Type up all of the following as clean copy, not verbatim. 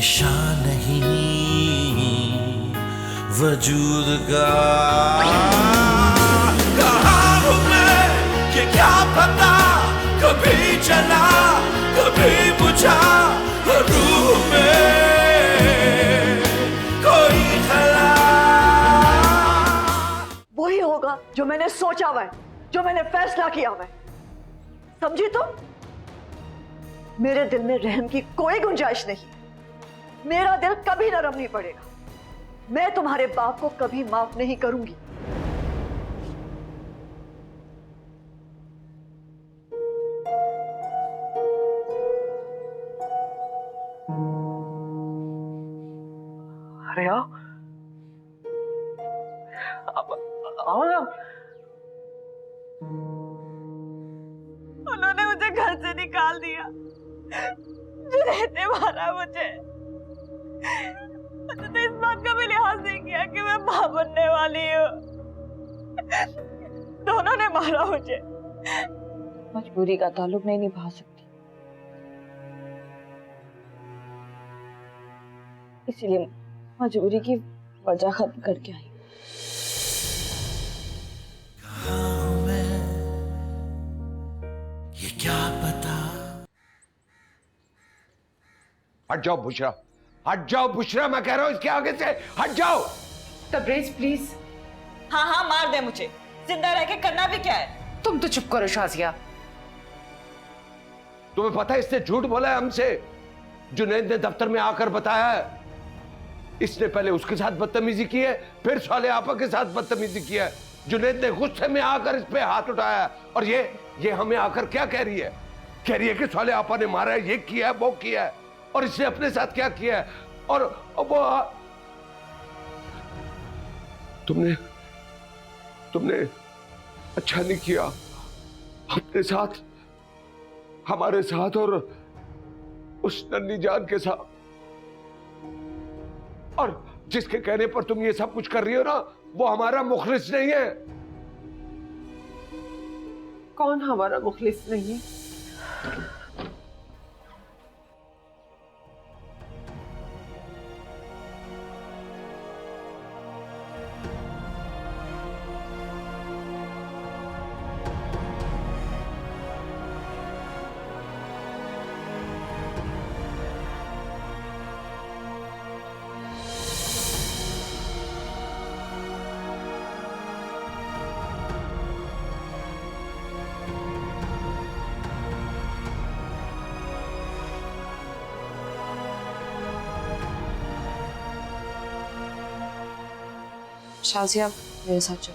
निशान नहीं वजूद का। कहाँ हूँ मैं ये क्या पता, कभी चला कभी बुझा, रूह में कोई खला। वही होगा जो मैंने सोचा हुआ है, जो मैंने फैसला किया हुआ है, समझी तुम? मेरे दिल में रहम की कोई गुंजाइश नहीं। मेरा दिल कभी नरम नहीं पड़ेगा। मैं तुम्हारे बाप को कभी माफ नहीं करूंगी। अरे आओ आओ ना। उन्होंने मुझे घर से निकाल दिया, जुनैद ने मारा मुझे। तो इस बात का भी लिहाज नहीं किया कि मैं मां बनने वाली हूँ। दोनों ने मारा मुझे। मजबूरी का ताल्लुक नहीं निभा सकती, इसीलिए मजबूरी की वजह खत्म करके आई। कहाँ हूँ मैं ये क्या पता। हट जाओ बुशरा, हट जाओ बुशरा, मैं कह रहा हूं इसके आगे से हट जाओ। तबरेज प्लीज। हाँ हाँ मार दे मुझे, जिंदा रह के करना भी क्या है। तुम तो चुप करो शाजिया। तुम्हें पता है इसने झूठ बोला है हमसे। जुनैद ने दफ्तर में आकर बताया है, इसने पहले उसके साथ बदतमीजी की है, फिर साले आपा के साथ बदतमीजी की है। जुनैद ने गुस्से में आकर इस पे हाथ उठाया, और ये हमें आकर क्या कह रही है? कह रही है कि साले आपा ने मारा है, ये किया है, वो किया है, और इसने अपने साथ क्या किया है। और वो तुमने अच्छा नहीं किया अपने साथ, हमारे साथ और उस नन्ही जान के साथ। और जिसके कहने पर तुम ये सब कुछ कर रही हो ना, वो हमारा मुखलिस नहीं है। कौन हमारा मुखलिस नहीं है? शाजिया मेरे साथ चलो।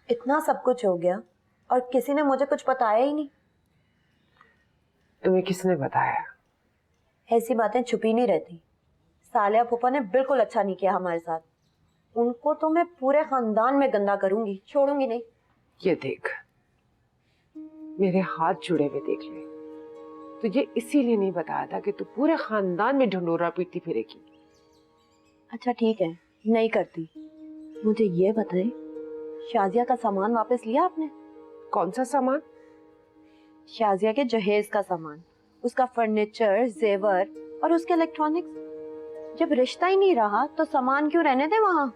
इतना सब कुछ हो गया और किसी ने मुझे कुछ बताया ही नहीं। तुम्हें किसने बताया? ऐसी बातें छुपी नहीं रहती। सालिया फूफा ने बिल्कुल अच्छा नहीं किया हमारे साथ। उनको तो मैं पूरे खानदान में गंदा करूंगी, छोड़ूंगी नहीं। ये देख, मेरे हाथ जुड़े हुए देख ले। तुझे इसीलिए नहीं बताया था कि तू पूरे खानदान में ढंढोरा पीटती फिरेगी। अच्छा ठीक है, नहीं करती। मुझे ये बताएं, शाजिया का सामान वापस लिया आपने? कौन सा सामान? शाजिया के जहेज का सामान, उसका फर्नीचर, जेवर और उसके इलेक्ट्रॉनिक्स। जब रिश्ता ही नहीं रहा तो सामान क्यों रहने दे वहां?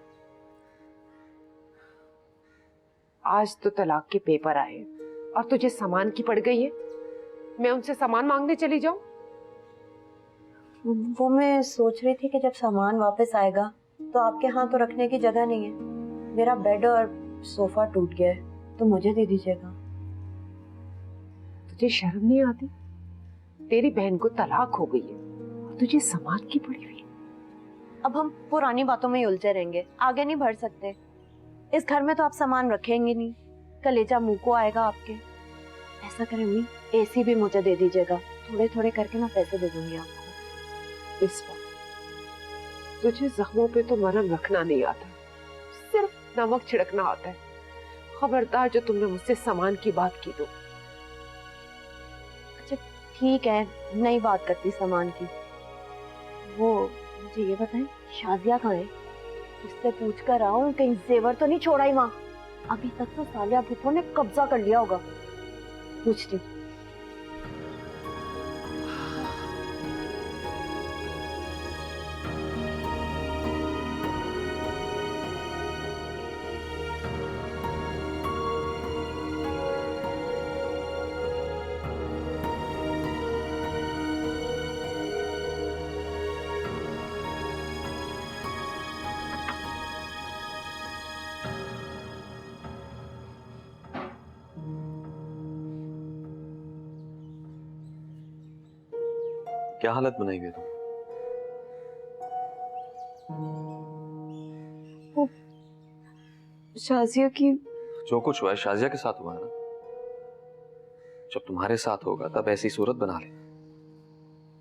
आज तो तलाक के पेपर आए और तुझे सामान की पड़ गई है। मैं उनसे सामान मांगने चली जाऊं? वो मैं सोच रही थी कि जब सामान वापस आएगा तो आपके यहाँ तो रखने की जगह नहीं है। मेरा बेड और सोफा टूट गया है, तो मुझे दे दीजिएगा। तुझे शर्म नहीं आती? तेरी बहन को तलाक हो गई है और तुझे सामान की पड़ी हुई है। अब हम पुरानी बातों में ही उलझे रहेंगे, आगे नहीं बढ़ सकते। इस घर में तो आप सामान रखेंगे नहीं, कलेजा मुंह को आएगा आपके। ऐसा करें अम्मी, एसी भी मुझे दे दीजिएगा। थोड़े थोड़े करके ना पैसे दे दूंगी आपको। इस बार तुझे जख्मों पे तो मरहम रखना नहीं आता, सिर्फ नमक छिड़कना होता है। खबरदार जो तुमने मुझसे सामान की बात की तो। अच्छा ठीक है, नहीं बात करती सामान की। वो मुझे ये बताएं, शाजिया कहाँ है? उससे पूछ कर आओ कहीं जेवर तो नहीं छोड़ा ही वहाँ। अभी तक तो सालिया भुट्टो ने कब्जा कर लिया होगा। पूछती हूँ। क्या हालत बनाई हुई तुम? शाजिया की जो कुछ हुआ है शाजिया के साथ हुआ है ना। जब तुम्हारे साथ होगा तब ऐसी सूरत बना ले,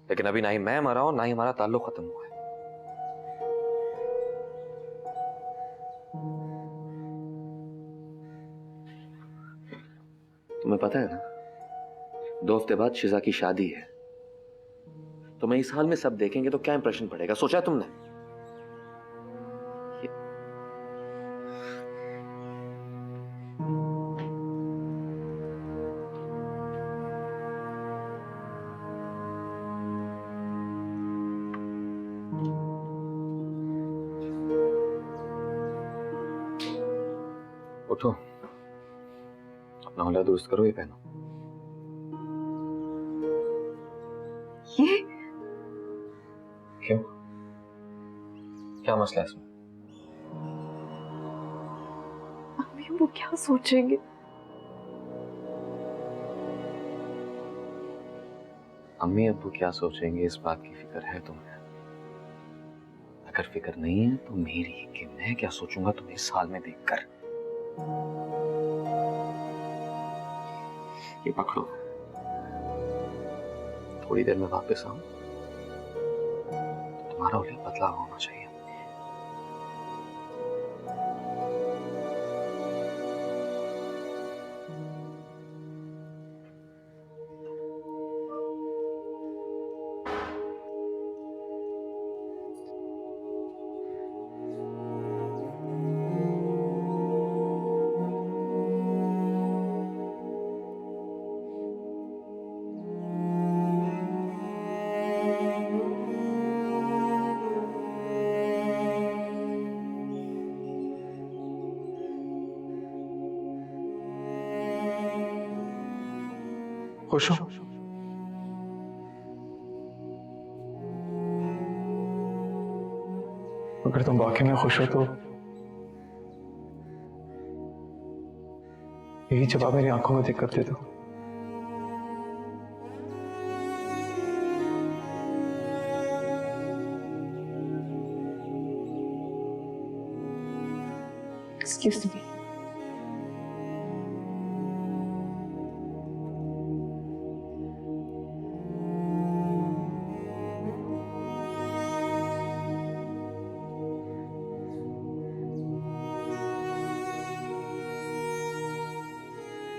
लेकिन अभी ना ही मैं मरा हूं ना ही हमारा ताल्लुक खत्म हुआ है। तुम्हें पता है ना, 2 हफ्ते बाद शिजा की शादी है। तो मैं इस हाल में सब देखेंगे तो क्या इंप्रेशन पड़ेगा, सोचा तुमने? उठो, अपना होलिया दुरुस्त करो, ये पहनो। ये क्यों? क्या मसला है इसमें? अभी वो क्या सोचेंगे? अम्मी अब्बू क्या सोचेंगे इस बात की फिक्र है तुम्हें? अगर फिक्र नहीं है तो मेरी कि मैं क्या सोचूंगा तुम्हें इस हाल में देखकर। ये पकड़ो, थोड़ी देर में वापस आऊं तो तुम्हारा होलिया पतला होना चाहिए। खुश हो? अगर तुम वाकई में खुश हो तो यही जवाब मेरी आंखों में देख कर दे दो। Excuse me.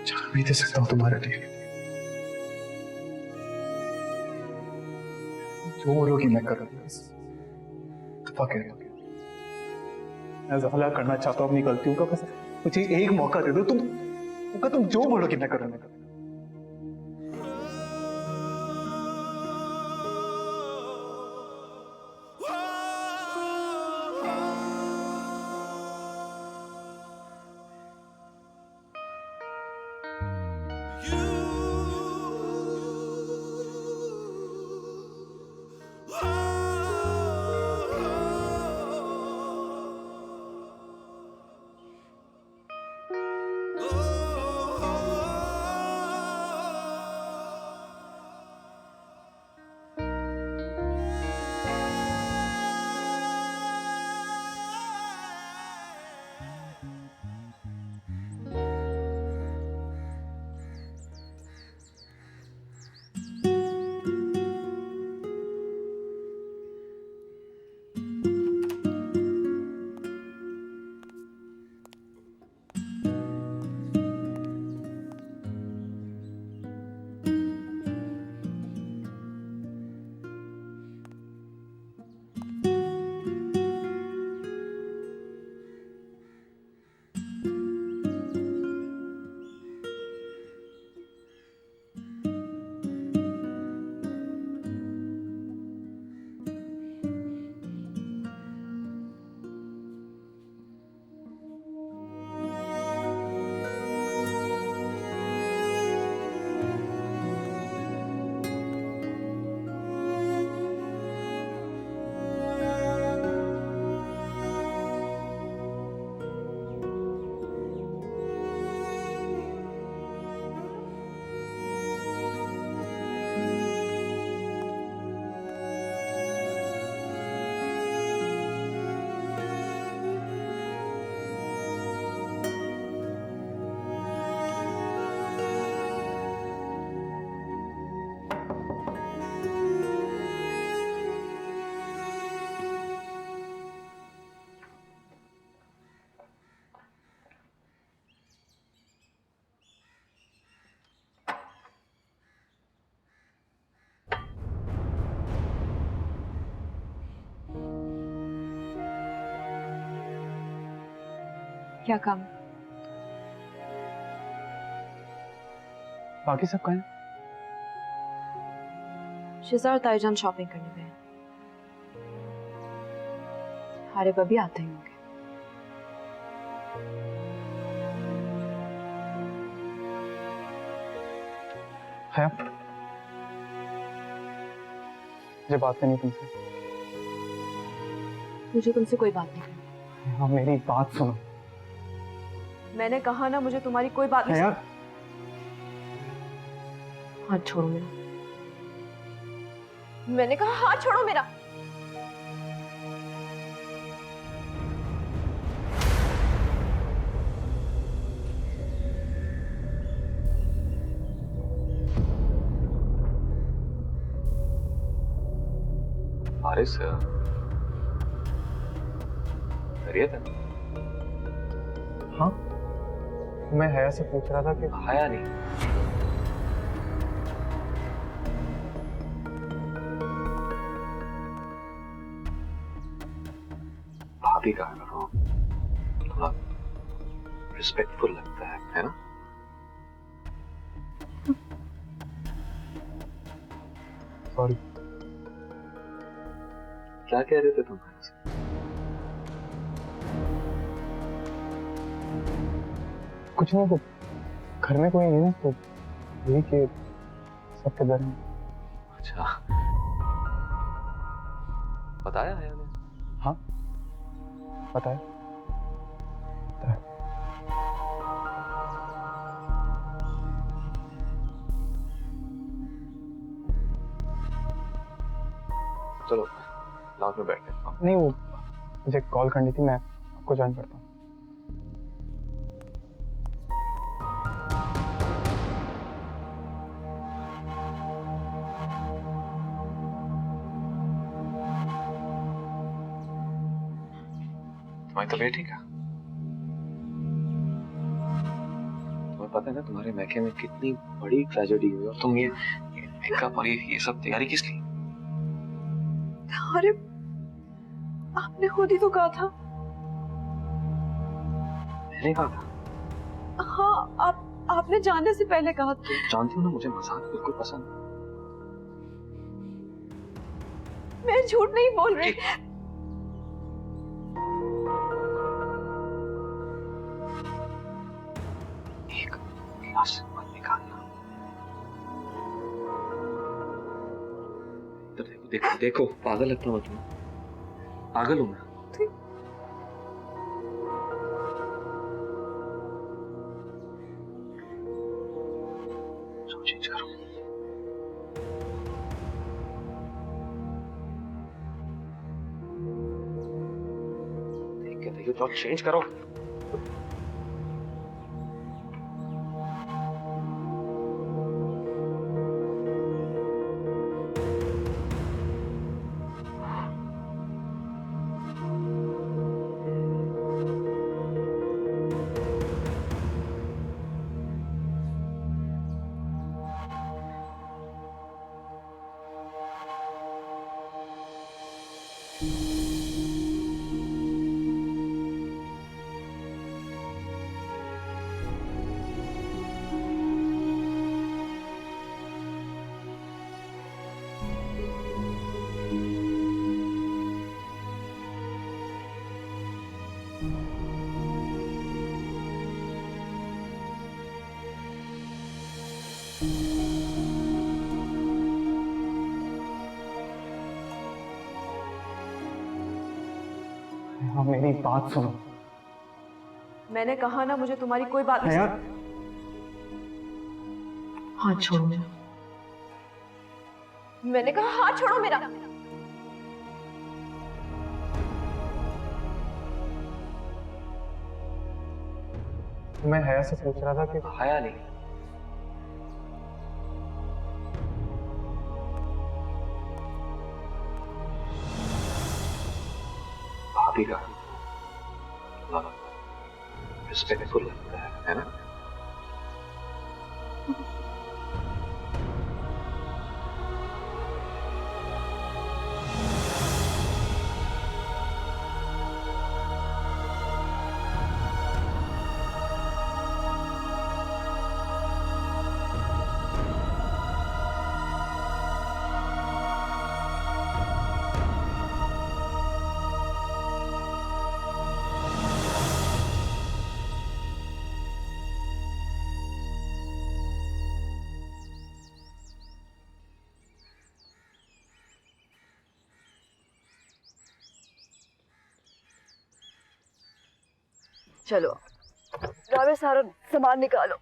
जान भी दे सकता हूं तुम्हारे लिए। जो बोलोगी मैं करूंगा। इत्तेफाक है। मैं ज़हला करना चाहता हूं अपनी गलतियों का, बस मुझे एक मौका दे दो। तुम जो बोलोगी मैं करूंगा। क्या काम? बाकी सब कहाँ हैं? शिजा और ताईजान शॉपिंग करने गए हैं। हारिब अभी आते ही होंगे। है मुझे बात करनी है तुमसे। मुझे तुमसे कोई बात नहीं करनी। हाँ मेरी बात सुनो। मैंने कहा ना, मुझे तुम्हारी कोई बात नहीं। यार हाथ छोड़ो मेरा। मैंने कहा हाथ छोड़ो मेरा। हारिस खैरियत है? हाँ मैं हया से पूछ रहा था कि हया नहीं, भाभी कहा करो, थोड़ा रिस्पेक्टफुल लगता है ना? सॉरी। क्या कह रहे थे तुम? कुछ नहीं, तो घर में कोई नहीं है तो यही कि सबके घर में। अच्छा, बताया हया ने? हाँ बताया। चलो लॉन्च में बैठते हैं। नहीं वो मुझे कॉल करनी थी, मैं आपको ज्वाइन करता हूँ। तुम्हारी तबीयत ठीक है? तुम्हें पता है ना तुम्हारे मैके में कितनी बड़ी ट्रेजेडी हुई, और तुम ये मेकअप और ये सब तैयारी किस लिए? अरे आपने खुद ही तो कहा था। मैंने कहा था? हाँ आपने जाने से पहले कहा था। तुम जानती हो ना मुझे मजाक बिल्कुल पसंद नहीं। मैं झूठ नहीं बोल रही। एक गिलास मत निकालना। इधर देखो देखो देखो, पागल लगता हूँ तुम्हें? पागल हूँ मैं? चेंज करो। देख के देखो, चलो चेंज करो। हाँ मेरी बात सुनो। मैंने कहा ना, मुझे तुम्हारी कोई बात नहीं। यार हाथ छोड़ो मेरा। मैंने कहा हाथ छोड़ो मेरा। मैं हया से पूछ रहा था कि हया नहीं, भाभी का रिस्पेक्टफुल लगता है ना? चलो ड्राइवर सारा सामान निकालो।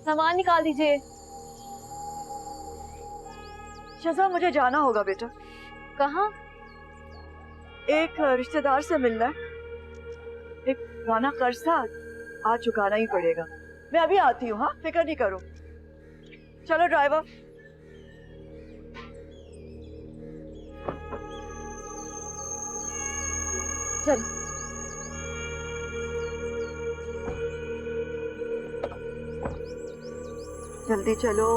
सामान निकाल दीजिए। शज़ा मुझे जाना होगा बेटा। कहाँ? एक रिश्तेदार से मिलना है। एक पुराना कर्ज था, आज चुकाना ही पड़ेगा। मैं अभी आती हूँ, हाँ फिक्र नहीं करो। चलो ड्राइवर। चलो जल्दी चलो।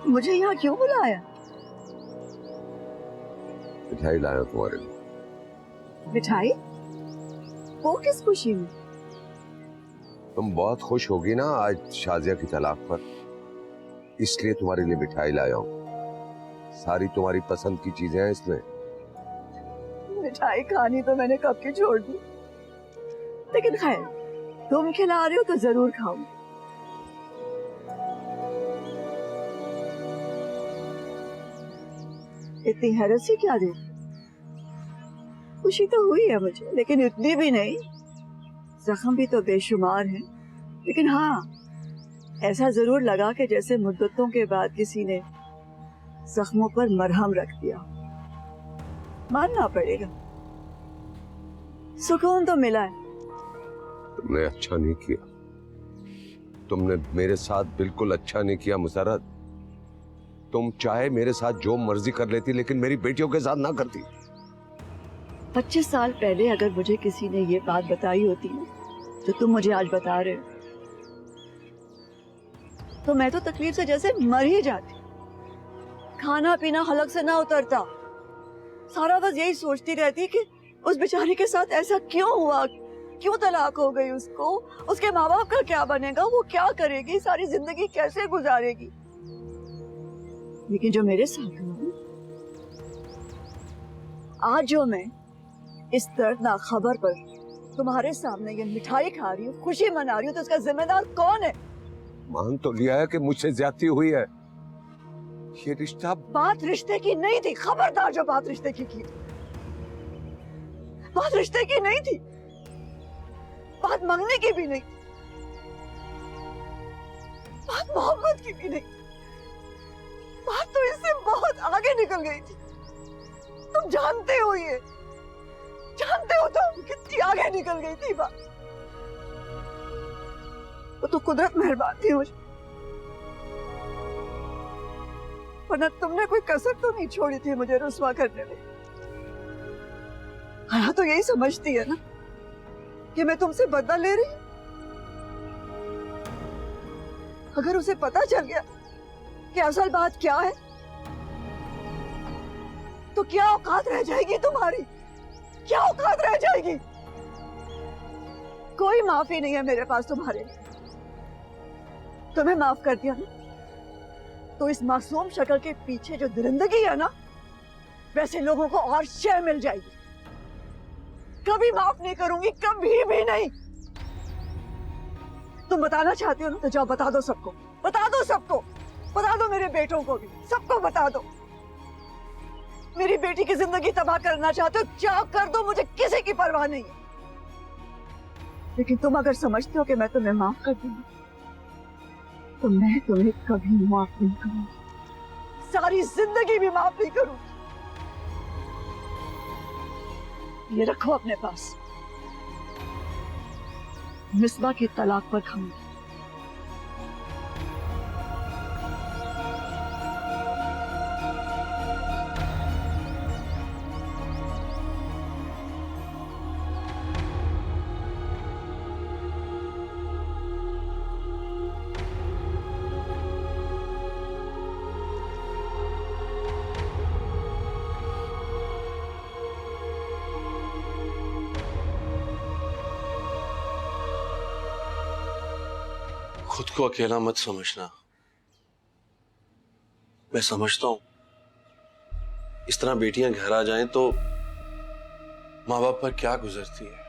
मुझे यहाँ क्यों बुलाया? मिठाई लाया तुम्हारे लिए। मिठाई? वो किस खुशी में? तुम बहुत खुश होगी ना आज शाजिया की तलाक पर, इसलिए तुम्हारे लिए मिठाई लाया हूँ। सारी तुम्हारी पसंद की चीजें हैं इसमें। मिठाई खानी तो मैंने कब की छोड़ दी, लेकिन खैर तुम खिला रहे हो तो जरूर खाऊं। इतनी हैरत से क्या दे? खुशी तो हुई है मुझे, लेकिन इतनी भी नहीं। जख्म भी तो बेशुमार है, लेकिन हाँ ऐसा जरूर लगा कि जैसे मुद्दतों के बाद किसी ने जख्मों पर मरहम रख दिया। मानना पड़ेगा, सुकून तो मिला है। तुमने अच्छा नहीं किया, तुमने मेरे साथ बिल्कुल अच्छा नहीं किया मुसर्रत। तुम चाहे मेरे साथ जो मर्जी कर लेती, लेकिन मेरी बेटियों के साथ ना करती। 25 साल पहले अगर मुझे किसी ने ये बात बताई होती ना, तो तुम मुझे आज बता रहे हो, तो मैं तो तकलीफ से जैसे मर ही जाती। खाना पीना हलक से ना उतरता। सारा बस यही सोचती रहती कि उस बेचारे के साथ ऐसा क्यों हुआ, क्यों तलाक हो गई उसको, उसके माँ बाप का क्या बनेगा, वो क्या करेगी, सारी जिंदगी कैसे गुजारेगी। लेकिन जो मेरे साथ हुआ, आज जो मैं इस दर्दनाक खबर पर तुम्हारे सामने ये मिठाई खा रही हूँ, खुशी मना रही हूँ, तो इसका जिम्मेदार कौन है? मान तो लिया है कि मुझसे ज्यादती हुई है। ये रिश्ता बात रिश्ते की नहीं थी। खबरदार जो बात रिश्ते की बात रिश्ते की नहीं थी, बात मांगने की भी नहीं, बात मोहब्बत की भी नहीं। बात तो इससे बहुत आगे निकल गई थी। तुम जानते हो, ये जानते हो तुम कितनी आगे निकल गई थी बात। वो तो कुदरत मेहरबान थी मुझे, वरना तुमने कोई कसर तो नहीं छोड़ी थी मुझे रुस्वा करने में। हाँ तो यही समझती है ना कि मैं तुमसे बदला ले रही हूं। अगर उसे पता चल गया कि असल बात क्या है, तो क्या औकात रह जाएगी तुम्हारी? क्या औकात रह जाएगी? कोई माफी नहीं है मेरे पास तुम्हारे लिए। तुम्हें माफ कर दिया ना, तो इस मासूम शक्ल के पीछे जो दरिंदगी है ना, वैसे लोगों को और शय मिल जाएगी। कभी माफ नहीं करूंगी, कभी भी नहीं। तुम बताना चाहते हो ना, तो जाओ बता दो सबको, बता दो सबको, बता दो मेरे बेटों को भी, सबको बता दो। मेरी बेटी की जिंदगी तबाह करना चाहते हो, जाओ कर दो, मुझे किसी की परवाह नहीं है। लेकिन तुम अगर समझते हो कि मैं तुम्हें माफ कर दूंगी, तो मैं तुम्हें कभी माफ नहीं करूंगी, सारी जिंदगी भी माफ नहीं करूंगी। ये रखो अपने पास। मिसबा की तलाक पर खम। खुद को अकेला मत समझना। मैं समझता हूं इस तरह बेटियां घर आ जाएं तो माँ बाप पर क्या गुजरती है,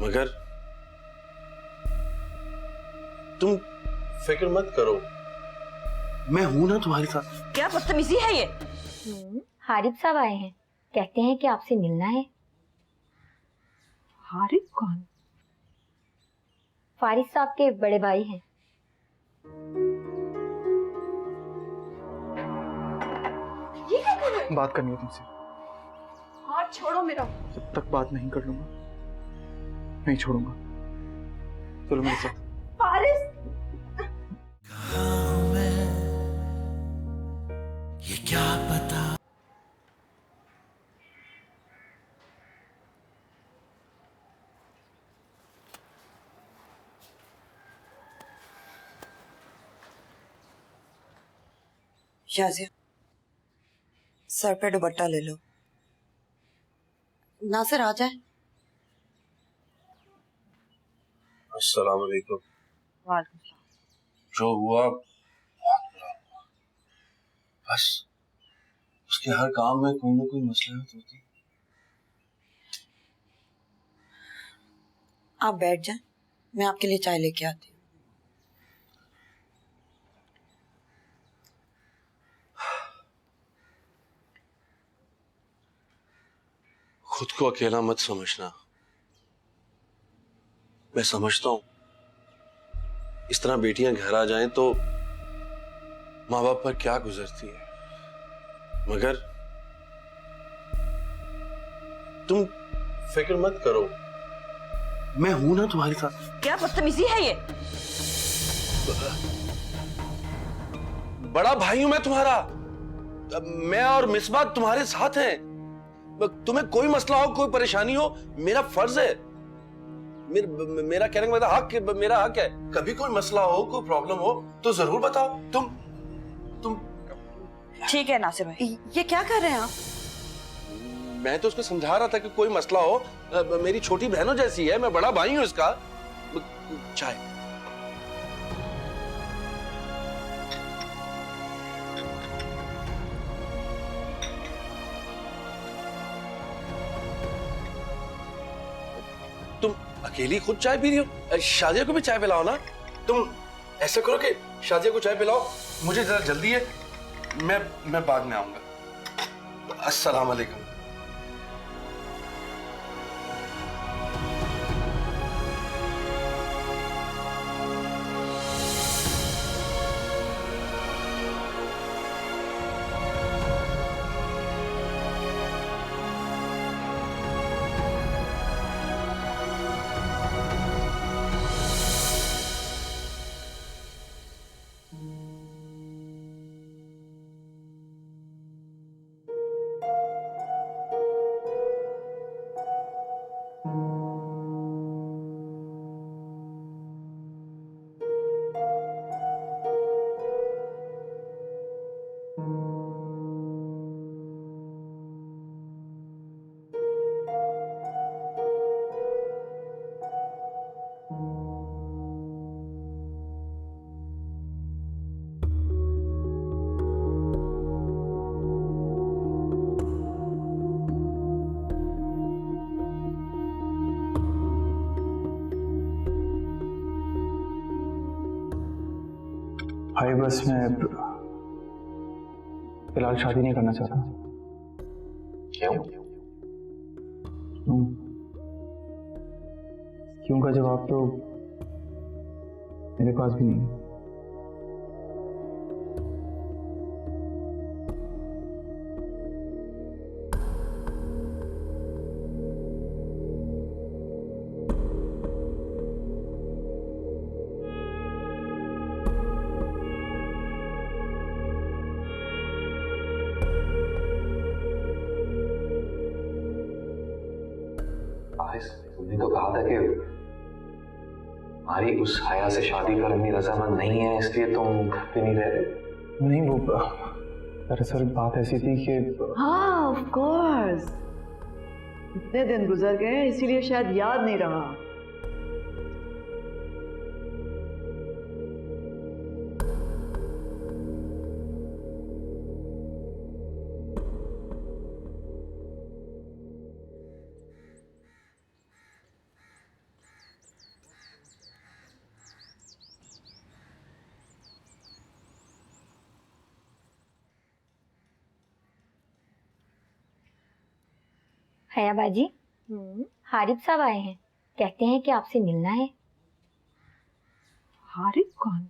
मगर तुम फिक्र मत करो, मैं हूं ना तुम्हारे साथ। क्या बदतमीजी है ये? हारिब साहब आए हैं, कहते हैं कि आपसे मिलना है। हारिब कौन? फारिस साहब के बड़े भाई हैं। बात करनी है तुमसे। हाथ छोड़ो मेरा। जब तक बात नहीं कर लूंगा नहीं छोड़ूंगा। चलो मेरे साथ। फारिस, कहाँ हूँ मैं, ये क्या पता। शाजिया, सर पे दुपट्टा ले लो। नासिर आ जाए। अस्सलाम वालेकुम। वालेकुम सलाम। जो हुआ बहुत बुरा हुआ, बस उसके हर काम में कोई ना कोई मसला होती। आप बैठ जाएं, मैं आपके लिए चाय लेके आती हूँ। खुद को अकेला मत समझना। मैं समझता हूं इस तरह बेटियां घर आ जाएं तो माँ बाप पर क्या गुजरती है, मगर तुम फिक्र मत करो, मैं हूं ना तुम्हारे साथ। क्या बदतमीजी है ये? बड़ा भाई हूं मैं तुम्हारा। मैं और मिसबा तुम्हारे साथ हैं। तुम्हें कोई मसला हो, कोई परेशानी हो, मेरा फर्ज है, मेरा कहने का मतलब मेरा हक है। कभी कोई मसला हो, कोई प्रॉब्लम हो तो जरूर बताओ। तुम ठीक है नासिर भाई, ये क्या कर रहे हैं आप? मैं तो उसको समझा रहा था कि कोई मसला हो, मेरी छोटी बहनों जैसी है, मैं बड़ा भाई हूं इसका। चाय। तुम अकेली खुद चाय पी रही हो, शाजिया को भी चाय पिलाओ ना। तुम ऐसा करो कि शाजिया को चाय पिलाओ, मुझे जरा जल्दी है, मैं बाद में आऊंगा। अस्सलाम वालेकुम। भाई बस मैं फिलहाल शादी नहीं करना चाहता। क्यों? क्यों का जवाब तो मेरे पास भी नहीं है। हारिस, तुमने तो कहा था कि हमारी उस हया से शादी पर अम्मी रजामंद नहीं है, इसलिए तुम घर पे नहीं रह रहे। नहीं, वो दरअसल बात ऐसी थी कि हाँ ऑफ कोर्स, इतने दिन गुजर गए इसीलिए शायद याद नहीं रहा। हया बाजी, हारिब साहब आए हैं, कहते हैं कि आपसे मिलना है। हारिब कौन?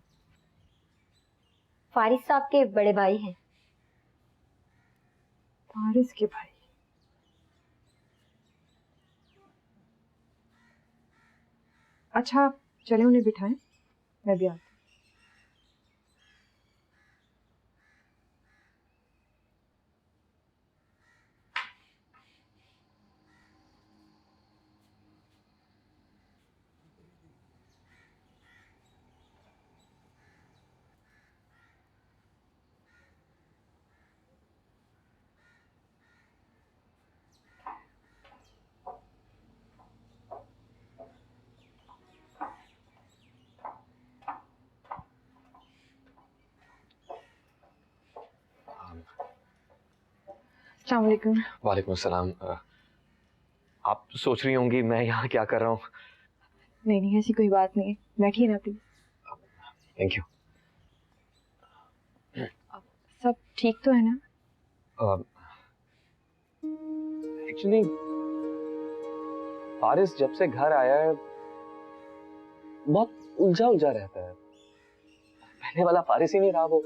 फारिस साहब के बड़े भाई हैं। फारिस के भाई? अच्छा चले उन्हें बिठाएं, मैं भी आती हूँ। अस्सलाम वालेकुम। वालेकुम अस्सलाम। आप सोच रही होंगी मैं यहाँ क्या कर रहा हूँ। नहीं नहीं, ऐसी कोई बात नहीं है, बैठिए ना प्लीज। Thank you. सब ठीक तो है ना? एक्चुअली फारिस जब से घर आया है बहुत उलझा उलझा रहता है। पहले वाला फारिस ही नहीं रहा वो,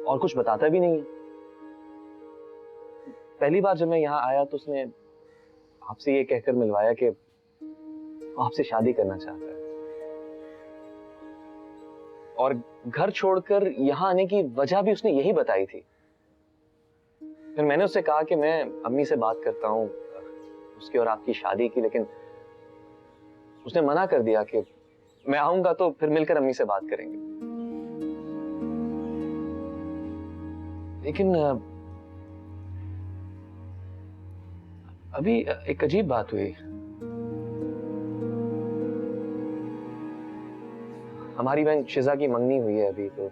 और कुछ बताता भी नहीं है। पहली बार जब मैं यहाँ आया तो उसने आपसे ये कहकर मिलवाया कि वो आपसे शादी करना चाहता है, और घर छोड़कर यहाँ आने की वजह भी उसने यही बताई थी। फिर मैंने उससे कहा कि मैं अम्मी से बात करता हूँ उसकी और आपकी शादी की, लेकिन उसने मना कर दिया कि मैं आऊंगा तो फिर मिलकर अम्मी से बात करेंगे। लेकिन अभी एक अजीब बात हुई। हमारी बहन शिजा की मंगनी हुई है अभी, तो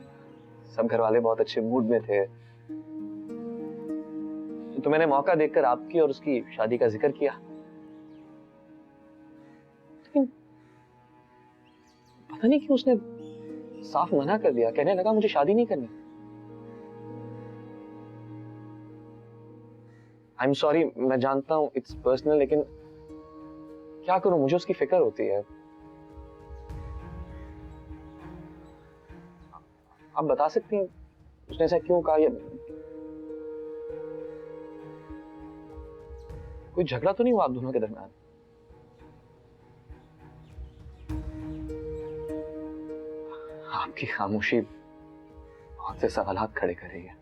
सब घर वाले बहुत अच्छे मूड में थे, तो मैंने मौका देखकर आपकी और उसकी शादी का जिक्र किया। लेकिन पता नहीं क्यों उसने साफ मना कर दिया, कहने लगा मुझे शादी नहीं करनी। आई एम सॉरी, मैं जानता हूं इट्स पर्सनल, लेकिन क्या करूं, मुझे उसकी फिक्र होती है। आप बता सकती हैं उसने ऐसा क्यों कहा? या कोई झगड़ा तो नहीं हुआ आप दोनों के दरमियान? आपकी खामोशी बहुत से सवालात खड़े कर रही है।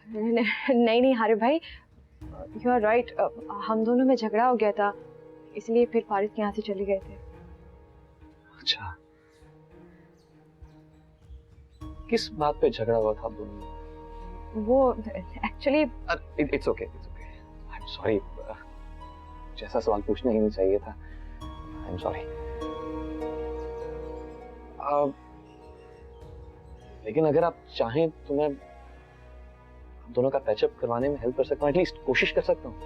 नहीं नहीं हारिब भाई, यू आर राइट, हम दोनों में झगड़ा हो गया था, इसलिए फिर फारिस के यहाँ से चले गए थे। अच्छा, किस बात पे झगड़ा हुआ था आप दोनों में? वो actually it's okay, I am sorry, जैसा सवाल पूछना ही नहीं चाहिए था। I am sorry. लेकिन अगर आप चाहें तो मैं दोनों का पैचअप करवाने में हेल्प कर सकता हूँ, एटलीस्ट कोशिश कर सकता हूँ।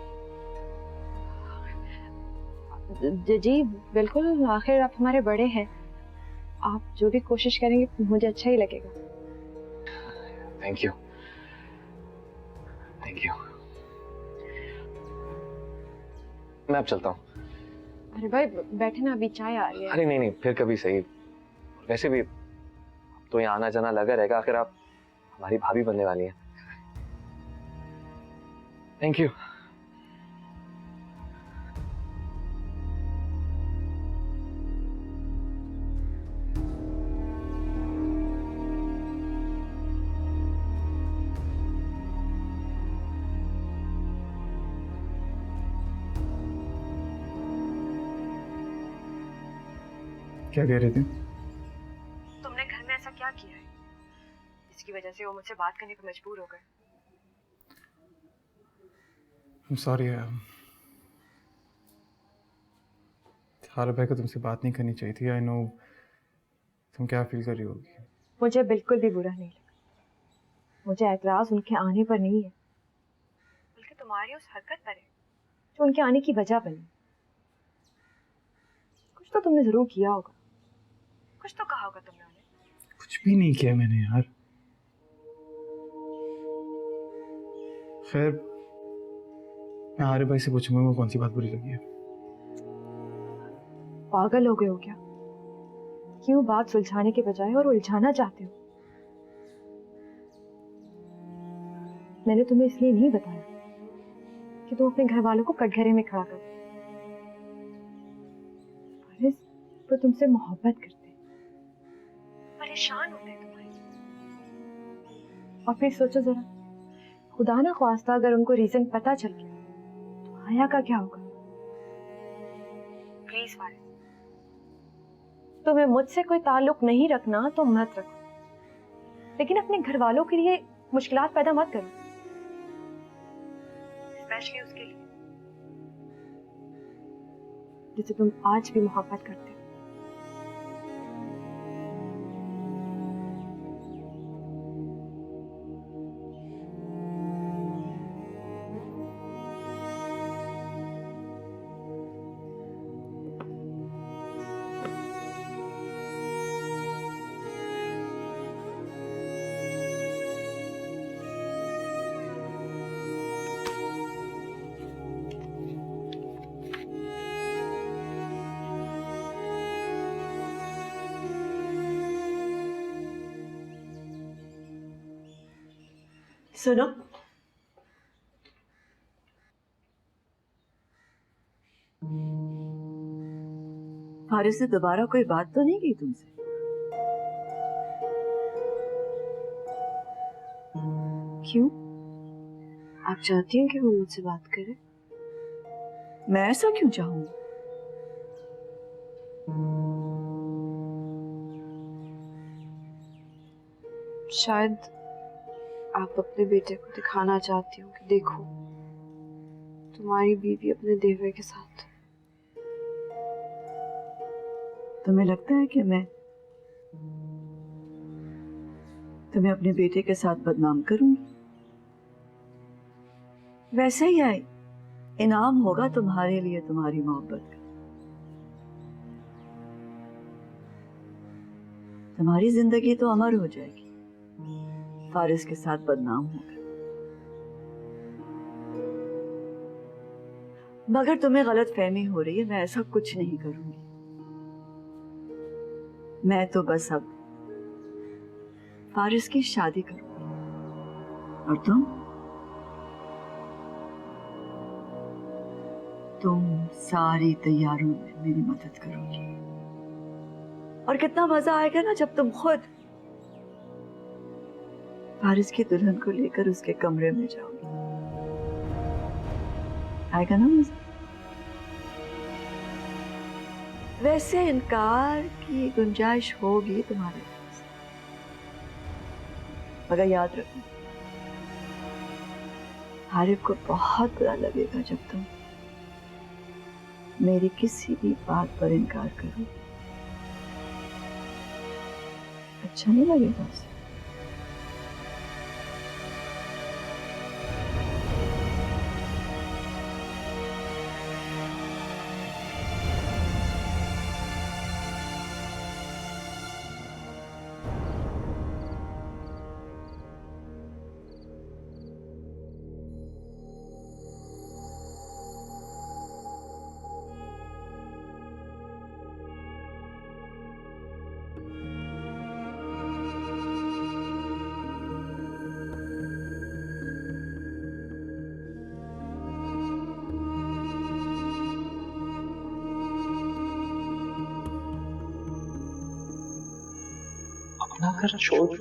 जी बिल्कुल, आखिर आप हमारे बड़े हैं, आप जो भी कोशिश करेंगे मुझे अच्छा ही लगेगा। Thank you, thank you. मैं अब चलता हूँ। अरे भाई बैठे ना, अभी चाय आ रही है। अरे नहीं नहीं, फिर कभी सही। वैसे भी तो यहाँ आना जाना लगा रहेगा, आखिर आप हमारी भाभी बनने वाली हैं। Thank you. क्या कह रही थी? तुमने घर में ऐसा क्या किया है जिसकी वजह से वो मुझसे बात करने को मजबूर हो गए? I'm sorry हारा भाई को तुमसे बात नहीं करनी चाहिए थी। आई नो तुम क्या फील कर रही होगी। मुझे बिल्कुल भी बुरा नहीं लगा। मुझे एतराज उनके आने पर नहीं है, बल्कि तुम्हारी उस हरकत पर है जो उनके आने की वजह बनी। कुछ तो तुमने जरूर किया होगा, कुछ तो कहा होगा तुमने उन्हें। कुछ भी नहीं किया मैंने यार। खैर मैं हारे भाई से पूछूंगा वो कौन सी बात बुरी लगी है। पागल हो गए हो क्या? क्यों बात सुलझाने के बजाय और उलझाना चाहते हो? मैंने तुम्हें इसलिए नहीं बताया कि तुम अपने घर वालों को कटघरे में खड़ा कर। फारिस, वो तुमसे मोहब्बत करते हैं, परेशान होते हैं तुम्हारे। और फिर सोचो जरा, खुदा ना ख्वास्ता अगर उनको रीजन पता चल गया तो आया का क्या होगा? प्लीज फारिस, तुम्हें मुझसे कोई ताल्लुक नहीं रखना तो मत रखो, लेकिन अपने घर वालों के लिए मुश्किलात पैदा मत करो, स्पेशली उसके लिए जिसे तुम आज भी मोहब्बत करते हो। सुनो, फारिस ने दोबारा कोई बात तो नहीं की तुमसे? क्यों? आप चाहती हैं कि वो मुझसे बात करे? मैं ऐसा क्यों चाहूंगी? शायद आप अपने बेटे को दिखाना चाहती हो कि देखो, तुम्हारी बीवी अपने देवर के साथ। तुम्हें लगता है कि मैं तुम्हें अपने बेटे के साथ बदनाम करूंगी? वैसे ही आई इनाम होगा तुम्हारे लिए तुम्हारी मोहब्बत का। तुम्हारी जिंदगी तो अमर हो जाएगी फारिस के साथ बदनाम होकर। मगर तुम्हें गलत फहमी हो रही है, मैं ऐसा कुछ नहीं करूंगी। मैं तो बस अब फारिस की शादी करूंगी, और तुम सारी तैयारियों में मेरी मदद करोगी। और कितना मजा आएगा ना जब तुम खुद फारिस की दुल्हन को लेकर उसके कमरे में जाओगी। आएगा ना मजा? वैसे इनकार की गुंजाइश होगी तुम्हारे पास, मगर याद रखना, हारिफ को बहुत बुरा लगेगा जब तुम मेरी किसी भी बात पर इनकार करो। अच्छा नहीं लगेगा उसे। अपना घर छोड़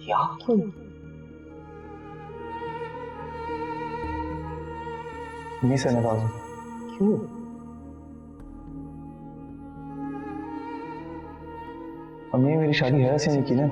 यहाँ क्यों? नहीं से नाराज हूं। क्यों? अम्मी मेरी शादी है से नहीं की ना।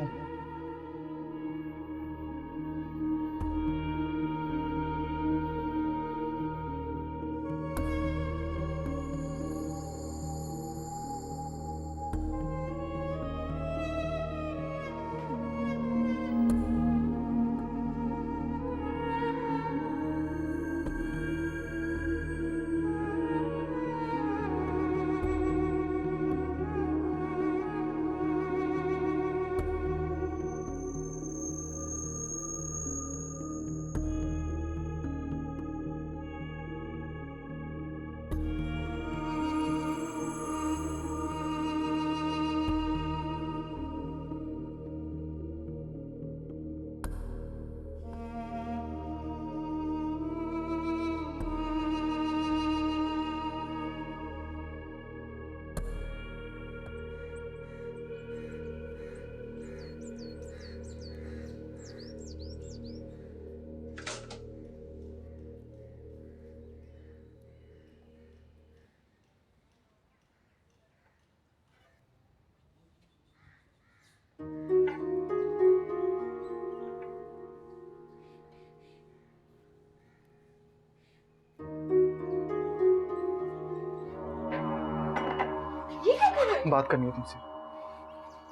बात करनी है तुमसे।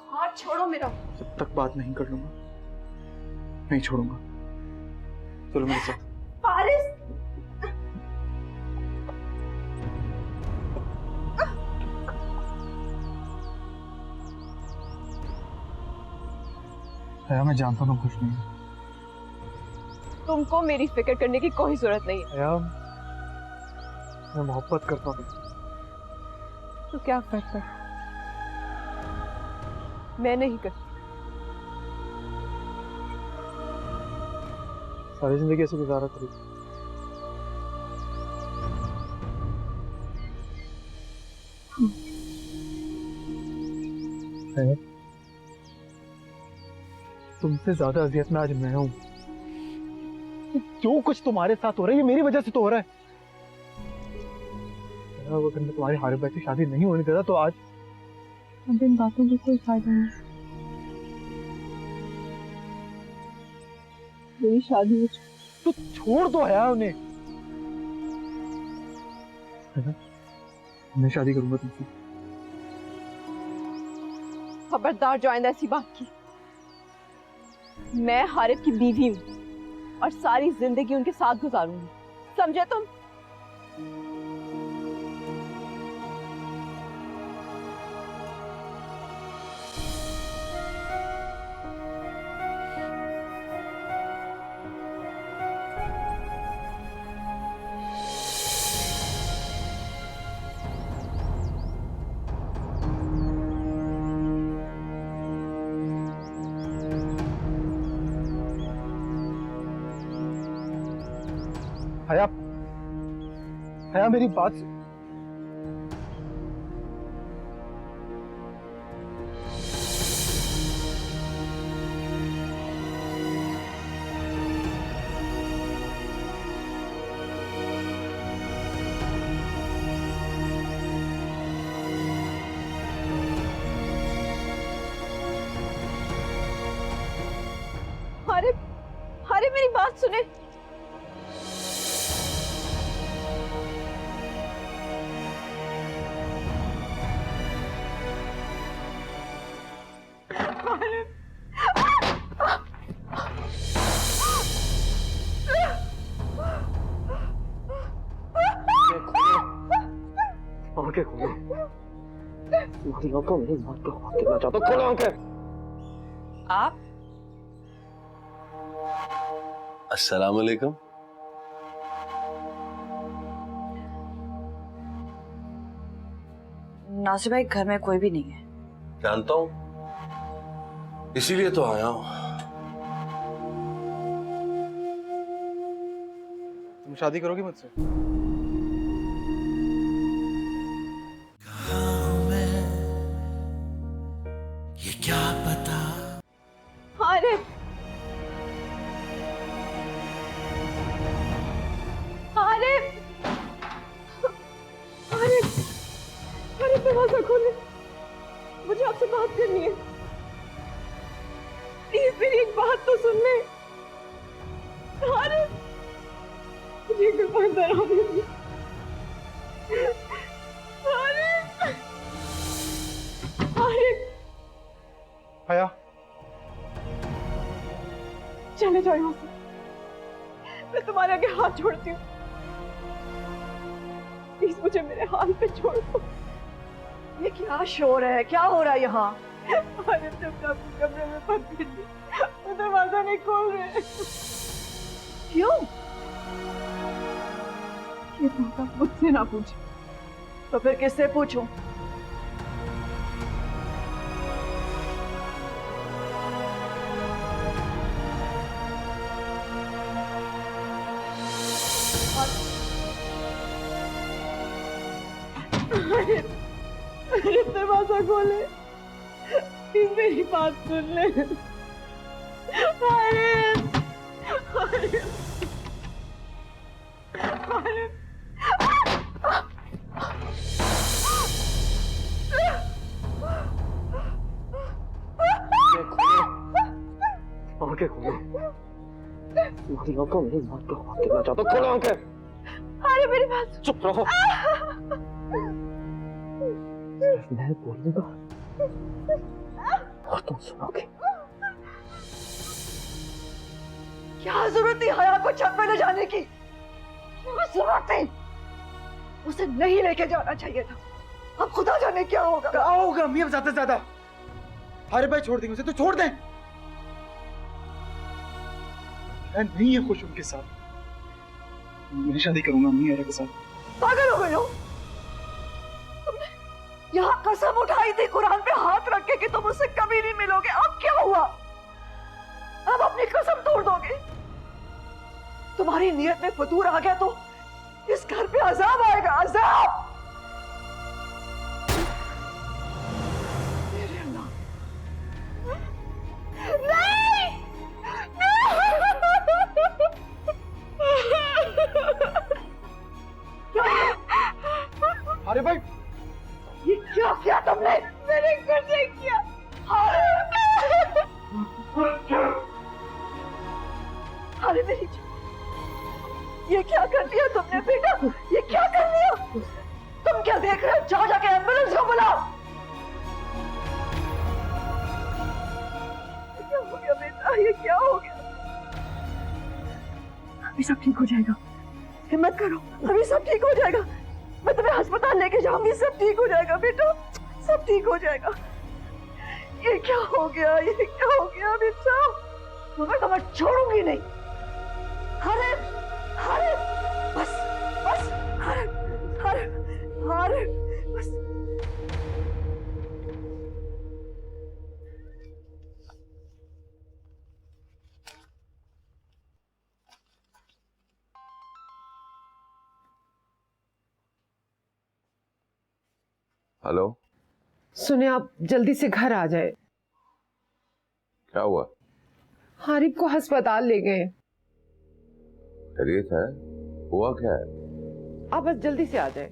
हाथ छोड़ो मेरा। जब तक बात नहीं कर लूंगा नहीं छोड़ूंगा। चलो मेरे साथ। फारिस, मैं जानता हूँ तुम खुश नहीं हो। तुमको मेरी फिक्र करने की कोई जरूरत नहीं है। मैं मोहब्बत करता हूँ। तो क्या फर्क है, मैं नहीं करती। सारी जिंदगी ऐसे गुजारा करूँ। तुमसे ज्यादा अजियत में आज मैं हूं। जो कुछ तुम्हारे साथ हो रहा है ये मेरी वजह से तो हो रहा है। अगर मैं तुम्हारी हारिब भाई से शादी नहीं होने देता तो आज अब इन बातों का कोई फायदा नहीं। मेरी शादी हो तो छोड़ दो है उन्हें। मैं शादी करूंगा तुमसे। खबरदार जो आइंदा ऐसी बात की। मैं हारिब की बीवी हूँ और सारी जिंदगी उनके साथ गुजारूंगी, समझे तुम? हया मेरी बात हारिब मेरी बात सुने। आंखें खोलो। को मेरी बात को देना चाहता। खोलो आंखें। आप? अस्सलाम वालेकुम। नासिर भाई घर में कोई भी नहीं है। जानता हूं, इसीलिए तो आया हूं। तुम शादी करोगी मुझसे? कहाँ हूँ मैं, ये क्या पता। हारिब, हारिब, हारिब, हारिब दरवाजा खोले, मुझे आपसे बात करनी है। मुझे कुर्बान करा दीजिए। हया, चले जाओ यहाँ से, मैं तुम्हारे आगे हाथ जोड़ती हूँ, प्लीज मुझे मेरे हाल पे छोड़ दो। ये क्या शोर है, क्या हो रहा है यहाँ? अरे तुम अपने कमरे में बंद कर दी, वो दरवाजा नहीं खोल रहे। क्यों? ये बात आप मुझसे ना पूछे। तो फिर किससे पूछूं? अरे दरवाजा खोले, प्लीज मेरी बात सुन ले। अरे आंखें खोलो, को मेरी बात को हाथ देना चाहता, खोलो आंखें। अरे मेरी बात चुप रहो, मैं बोलूंगा और तुम सुनोगे। क्या जरूरत थी हया को छत पे ले जाने की? क्या जरूरत थी? उसे नहीं लेके जाना चाहिए था। अब खुदा जाने क्या होगा। क्या होगा अम्मी अब ज्यादा से ज्यादा? अरे भाई छोड़ देंगे उसे तो छोड़ दें। मैं नहीं है खुश उनके साथ, मैं शादी करूंगा अम्मी अरे के साथ। पागल हो गए हो? तुमने यहाँ कसम उठाई थी कुरान पे हाथ रख के कि तुम उससे कभी नहीं मिलोगे। अब क्या हुआ? अब अपनी कसम तोड़ दोगे? तुम्हारी नियत में फतूर आ गया तो इस घर पे अजाब आएगा, अजाब। मेरे अल्लाह, नहीं, अरे भाई ये क्या किया तुमने? मैंने कुछ नहीं किया। अरे मेरी, ये क्या कर दिया तुमने बेटा? ये क्या कर दिया? तुम क्या देख रहे हो? जाओ जाके एम्बुलेंस को बुलाओ। क्या हो गया बेटा? ये क्या हो गया? अभी सब ठीक हो जाएगा, हिम्मत करो, अभी सब ठीक हो जाएगा। मैं तुम्हें अस्पताल लेके जाऊंगी, सब ठीक हो जाएगा बेटा, सब ठीक हो जाएगा। ये क्या हो गया? ये क्या हो गया बेटा? मैं तुम्हें छोड़ूंगी नहीं। अरे अरे बस बस, अरे अरे अरे बस। हेलो, सुने आप जल्दी से घर आ जाए। क्या हुआ? हारिब को अस्पताल ले गए। खैरियत है? हुआ क्या है? आप बस जल्दी से आ जाए।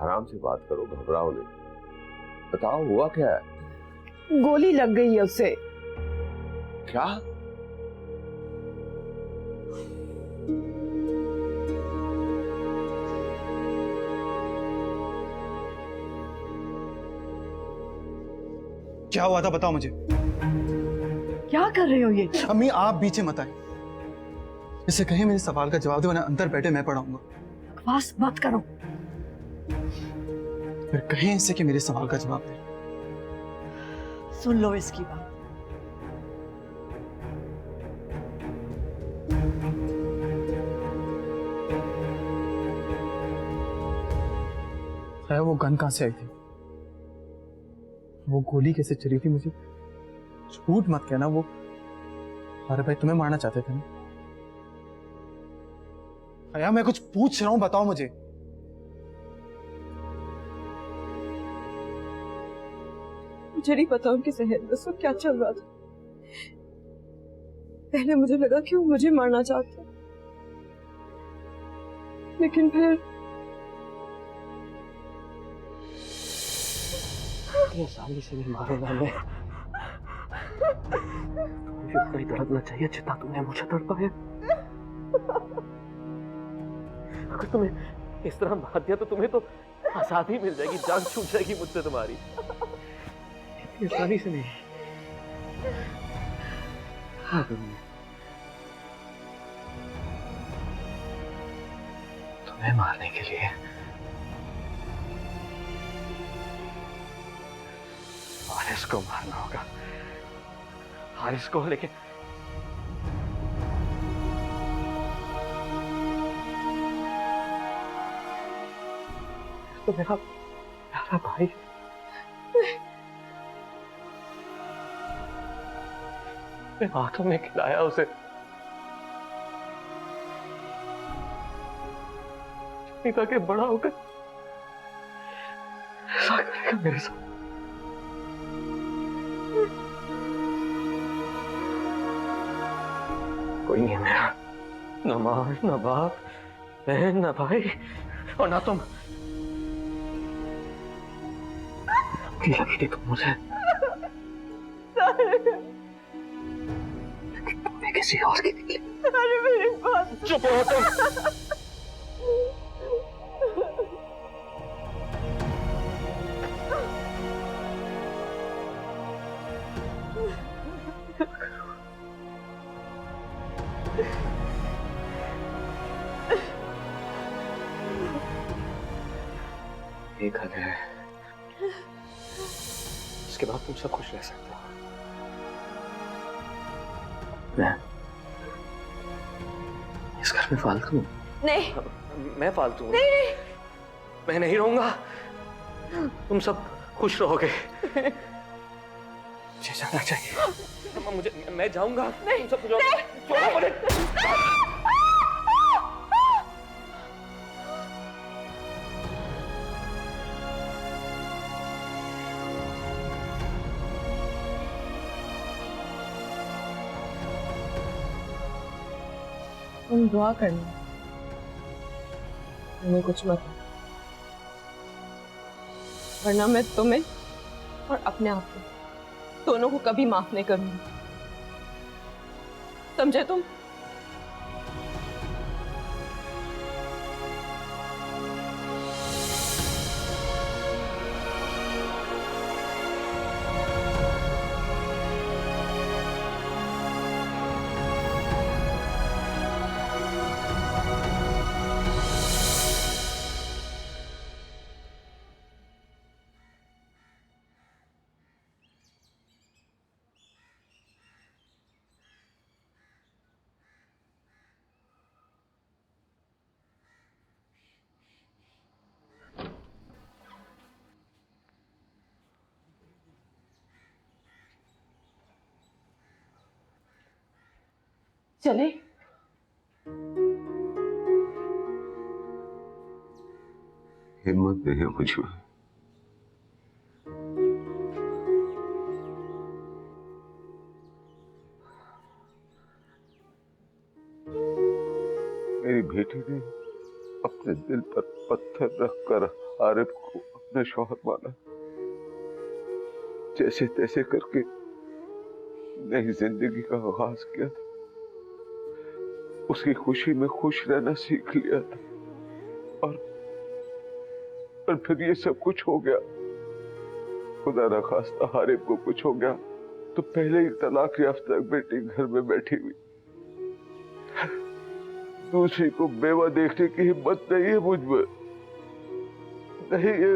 आराम से बात करो, घबराओ नहीं। बताओ हुआ क्या है? गोली लग गई है उसे। क्या? क्या हुआ था बताओ मुझे। क्या कर रहे हो ये? अम्मी आप बीचे मत आए, इसे कहीं मेरे सवाल का जवाब दो वरना अंदर बैठे मैं पढ़ाऊंगा। बकवास मत करो। फिर कहीं इससे कि मेरे सवाल का जवाब दे। सुन लो इसकी बात। है वो गन कहां से आई थी? वो गोली कैसे चली थी? मुझे झूठ मत कहना। वो अरे भाई तुम्हें मारना चाहते थे ना? अया मैं कुछ पूछ रहा हूं, बताओ मुझे। मुझे नहीं पता उनके जहन में सब क्या चल रहा था। पहले मुझे लगा कि वो मुझे मारना चाहते, लेकिन फिर सामने से नहीं मारूंगा मैं। मुझे कोई दर्द ना चाहिए जितना तुमने मुझे तड़पाया। अगर तुम्हें इस तरह मार दिया तो तुम्हें तो आजादी मिल जाएगी, जान छूट जाएगी मुझसे तुम्हारी। इतनी आसानी से नहीं। हाँ तुम्हें मारने के लिए हारिस को मारना होगा, हारिस को। लेकिन तो मेरा प्यारा भाई मेरे हाथों में खिलाया उसे, ताकि बड़ा होकर ऐसा करेगा मेरे साथ। कोई नहीं है मेरा, न माँ न बाप, बहन न भाई, और ना तुम। लगी थी तुम मुझे, लेकिन तुमने किसी और की निकली। अरे मेरी बात चुप रहो तुम। एक घर है, इसके बाद तुम सब खुश रह सकते हो। इस घर में फालतू नहीं, मैं फालतू हूँ? नहीं नहीं, मैं नहीं रहूंगा, तुम सब खुश रहोगे। मुझे जाना चाहिए, मुझे, मैं जाऊंगा। नहीं, तुम सब छोड़ो मुझे। तुम दुआ करना, तुम्हें कुछ मत, वरना मैं तुम्हें और अपने आप को दोनों को कभी माफ नहीं करूंगी, समझे तुम? चले? हिम्मत नहीं है मुझ में। मेरी बेटी ने अपने दिल पर पत्थर रखकर आरिफ को अपने शौहर माना, जैसे तैसे करके नई जिंदगी का आगाज किया था, उसकी खुशी में खुश रहना सीख लिया था, और फिर ये सब कुछ हो गया। खुदा न खास्ता हारिफ को कुछ हो गया तो पहले ही तलाक याफ्ता बेटी घर में बैठी हुई, दूसरी को बेवा देखने की हिम्मत नहीं है मुझ में। नहीं, ये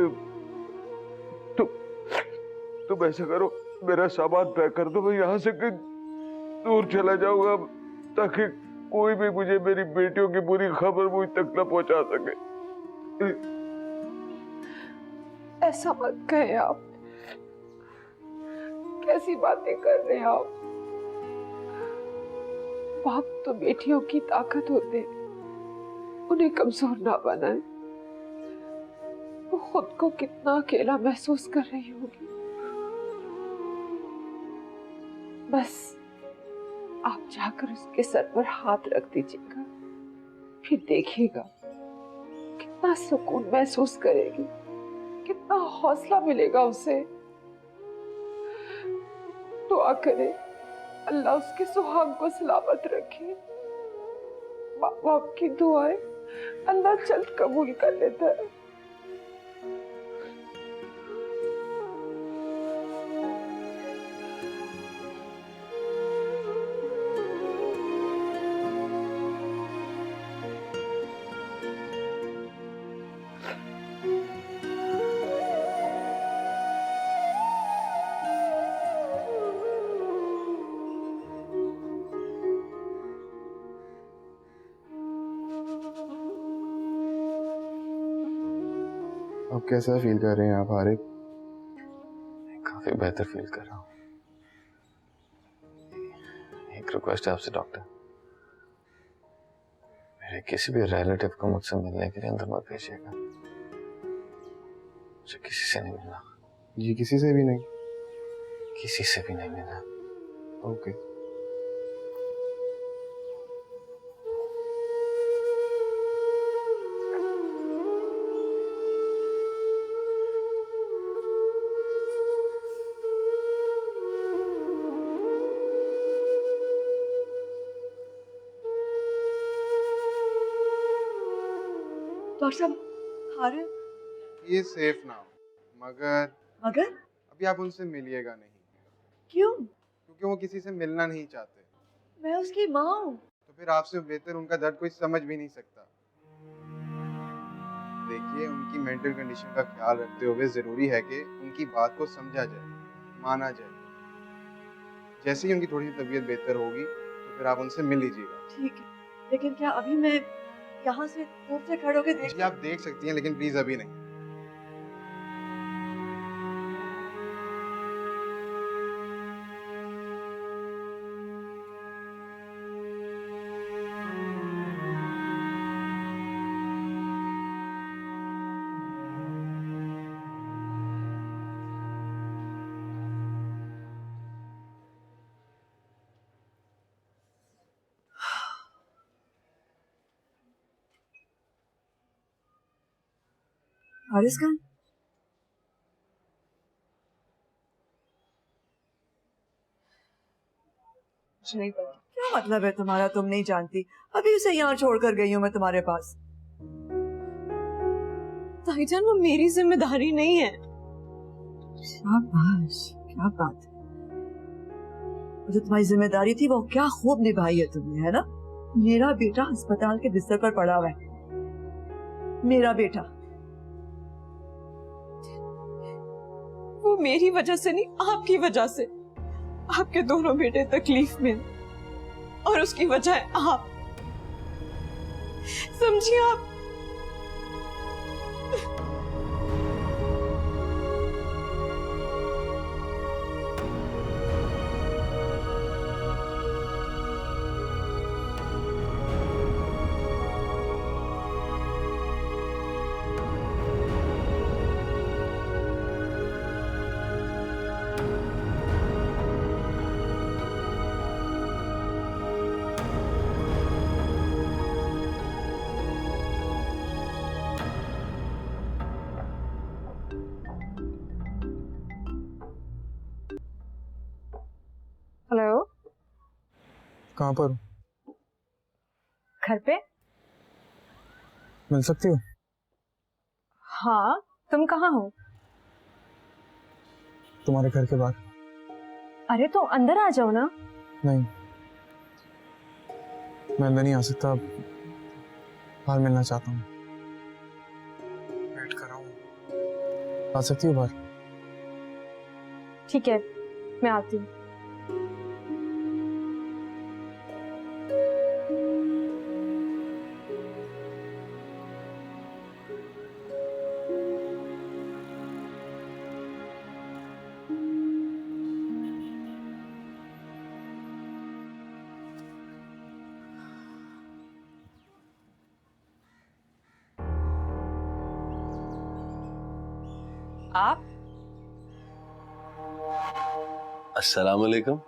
तुम ऐसा करो, मेरा सामान पैक कर दो, मैं यहाँ से कहीं दूर चला जाऊंगा, ताकि कोई भी मुझे मेरी बेटियों की बुरी खबर मुझ तक न पहुंचा सके। ऐसा मत कहें आप, कैसी बातें कर रहे हैं आप? बाप तो बेटियों की ताकत होते, उन्हें कमजोर ना बनाए। वो खुद को कितना अकेला महसूस कर रही होगी। बस आप जाकर उसके सर पर हाथ रख दीजिएगा, फिर देखिएगा कितना सुकून महसूस करेगी, कितना हौसला मिलेगा उसे। दुआ करे अल्लाह उसके सुहाग को सलामत रखे। माँ बाप की दुआएं अल्लाह जल्द कबूल कर लेता है। अब कैसा फील कर रहे हैं आप हारिब? काफी बेहतर फील कर रहा हूँ। एक रिक्वेस्ट है आपसे डॉक्टर, मेरे किसी भी रिलेटिव को मुझसे मिलने के लिए अंदर मत भेजिएगा। मुझे किसी से नहीं मिलना। जी किसी से भी नहीं? किसी से भी नहीं मिलना। ओके। डॉक्टर साहब हारिब ये सेफ ना हो, मगर अभी आप उनसे मिलिएगा नहीं। क्यों? क्योंकि वो किसी से मिलना नहीं चाहते। मैं उसकी माँ हूँ। तो फिर आपसे बेहतर उनका दर्द कोई समझ भी नहीं सकता। देखिए, उनकी मेंटल कंडीशन का ख्याल रखते हुए जरूरी है कि उनकी बात को समझा जाए, माना जाए। जैसे ही उनकी थोड़ी सी तबीयत बेहतर होगी तो फिर आप उनसे मिल लीजिएगा। ठीक है, लेकिन क्या अभी मैं यहाँ से दूर से खड़े होकर देख? जी आप देख सकती हैं, लेकिन प्लीज अभी नहीं। हारिस कहाँ? नहीं पता। क्या मतलब है तुम्हारा? तुम नहीं जानती? अभी उसे यहाँ छोड़कर गई हूँ मैं तुम्हारे पास। ताईजान वो मेरी जिम्मेदारी नहीं है। शाबाश, क्या बात है। जो तुम्हारी जिम्मेदारी थी वो क्या खूब निभाई है तुमने, है ना? मेरा बेटा अस्पताल के बिस्तर पर पड़ा हुआ है। मेरा बेटा। वो मेरी वजह से नहीं, आपकी वजह से। आपके दोनों बेटे तकलीफ में और उसकी वजह है आप। समझिए आप। हेलो, कहाँ पर? घर पे? मिल सकती हो? हाँ, तुम कहाँ हो? तुम्हारे घर के बाहर। अरे तो अंदर आ जाओ ना। नहीं, मैं अंदर नहीं आ सकता। बाहर मिलना चाहता हूँ। वेट कर रहा हूँ। आ सकती हो बाहर? ठीक है, मैं आती हूँ। आप? अस्सलाम वालेकुम।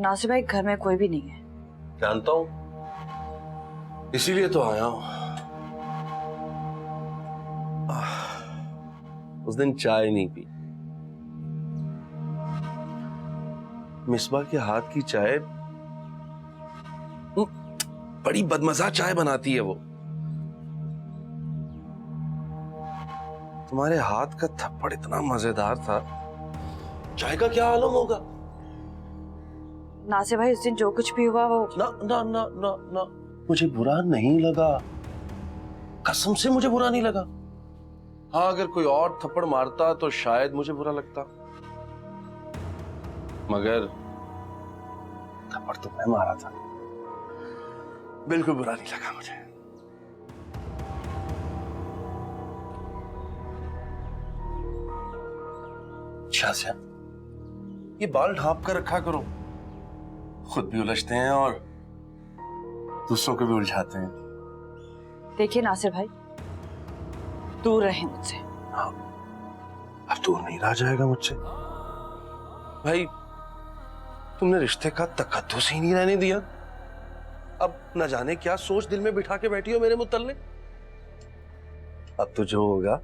नासिर भाई घर में कोई भी नहीं है। जानता हूं, इसीलिए तो आया हूं। उस दिन चाय नहीं पी। मिसबा के हाथ की चाय बड़ी बदमजा चाय बनाती है वो। तुम्हारे हाथ का थप्पड़ इतना मजेदार था, चाय का क्या आलम होगा। नासिर भाई, उस दिन जो कुछ भी हुआ वो ना ना ना ना ना, मुझे बुरा नहीं लगा, कसम से मुझे बुरा नहीं लगा। हाँ, अगर कोई और थप्पड़ मारता तो शायद मुझे बुरा लगता, मगर थप्पड़ तो मैं मारा था, बिल्कुल बुरा नहीं लगा मुझे। शाज़िया, ये बाल ढांप कर रखा करो, खुद भी उलझते हैं और दूसरों को भी उलझाते हैं। देखिए नासिर भाई, दूर रहे मुझसे। हाँ, अब दूर नहीं रहा जाएगा मुझसे। भाई, तुमने रिश्ते का तकद्दुस ही नहीं रहने दिया। अब न जाने क्या सोच दिल में बिठा के बैठी हो मेरे मुतल्लिक। अब तो जो होगा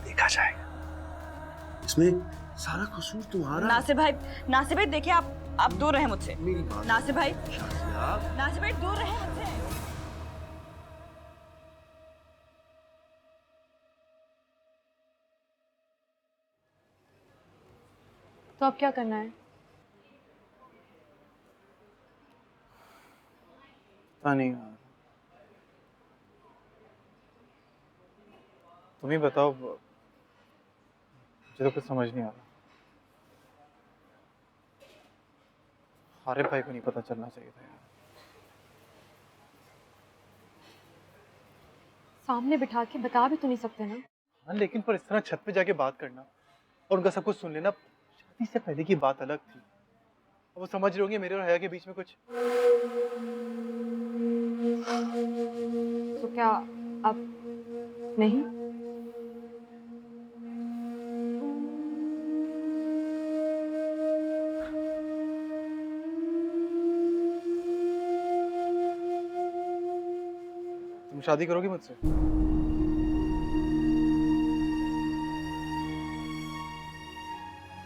देखा जाएगा, इसमें सारा कसूर तुम्हारा। नासिर भाई देखिए, आप दूर रहे मुझसे। मेरी बात नासिर भाई, शाज़िया, नासिर भाई दूर रहे मुझसे। तो अब क्या करना है? पता नहीं यार, तुम ही बताओ, मुझे तो कुछ समझ नहीं आ रहा। हारिफ भाई को नहीं पता चलना चाहिए था यार। सामने बिठा के बता भी तो नहीं सकते ना। हाँ, लेकिन पर इस तरह छत पे जाके बात करना और उनका सब कुछ सुन लेना, शादी से पहले की बात अलग थी। अब वो समझ रहे होंगे मेरे और हया के बीच में कुछ। तो क्या अब नहीं? तुम शादी करोगी मुझसे?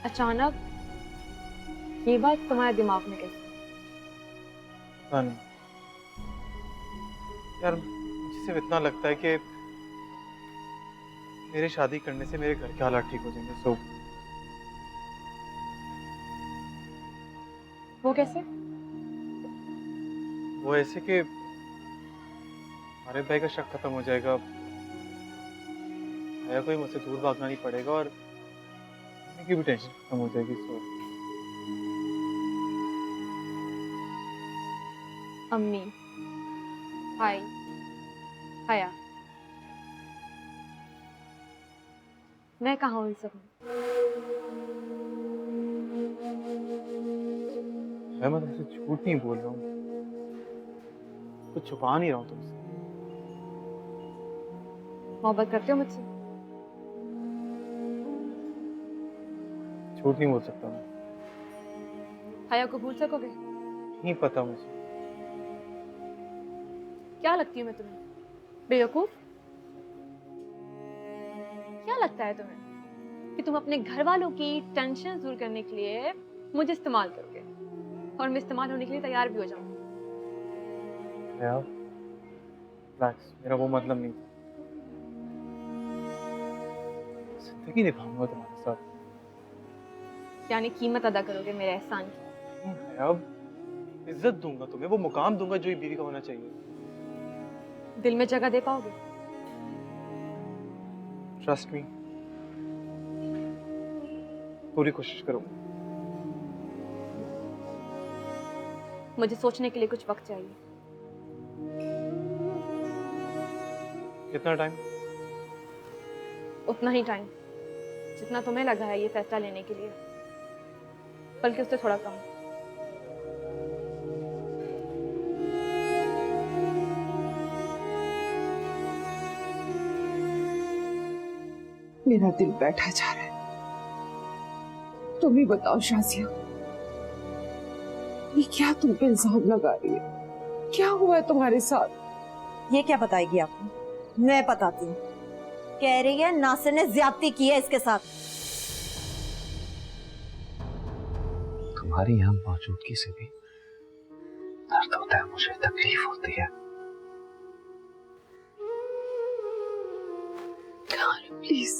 अचानक ये बात तुम्हारे दिमाग में कैसे? पता नहीं यार, मुझे सिर्फ इतना लगता है कि मेरी शादी करने से मेरे घर के हालात ठीक हो जाएंगे। सो वो कैसे? वो ऐसे कि हारिफ भाई का शक खत्म हो जाएगा, हया को ही मुझसे दूर भागना नहीं पड़ेगा और की भी टेंशन खत्म हो जाएगी। सो अम्मी, भाई, हया, मैं कहाँ हूँ सब? मैं तुमसे झूठ नहीं बोल रहा हूँ, कुछ छुपा नहीं रहा हूँ तुमसे। मोहब्बत करते हो मुझसे? झूठ नहीं बोल सकता मैं। हया को भूल सकोगे? नहीं पता मुझे। क्या लगती हूँ मैं तुम्हें? बेवकूफ? क्या लगता है तुम्हें कि तुम अपने घर वालों की टेंशन दूर करने के लिए मुझे इस्तेमाल करोगे और मैं इस्तेमाल होने के लिए तैयार भी हो जाऊंगी? यार, रिलैक्स, मेरा वो मतलब नहीं था। जिंदगी निभाऊंगा तुम्हारे साथ। यानी कीमत अदा करोगे मेरे एहसान की? अब इज्जत दूंगा तुम्हें, वो मुकाम दूंगा जो एक बीवी का होना चाहिए। दिल में जगह दे पाओगे? ट्रस्ट मी, पूरी कोशिश करूंगा। मुझे सोचने के लिए कुछ वक्त चाहिए। कितना टाइम? उतना ही टाइम जितना तुम्हें लगा है ये फैसला लेने के लिए, बल्कि उससे थोड़ा कम। मेरा दिल बैठा जा रहा है। तुम ही बताओ शाज़िया, ये क्या तुम पे इल्जाम लगा रही है? क्या हुआ है तुम्हारे साथ? ये क्या बताएगी आपको? मैं बताती हूँ। कह रही है नासिर ने ज्यादती की है इसके साथ। तुम्हारी यहाँ मौजूदगी से भी दर्द होता है, मुझे तकलीफ होती है। प्लीज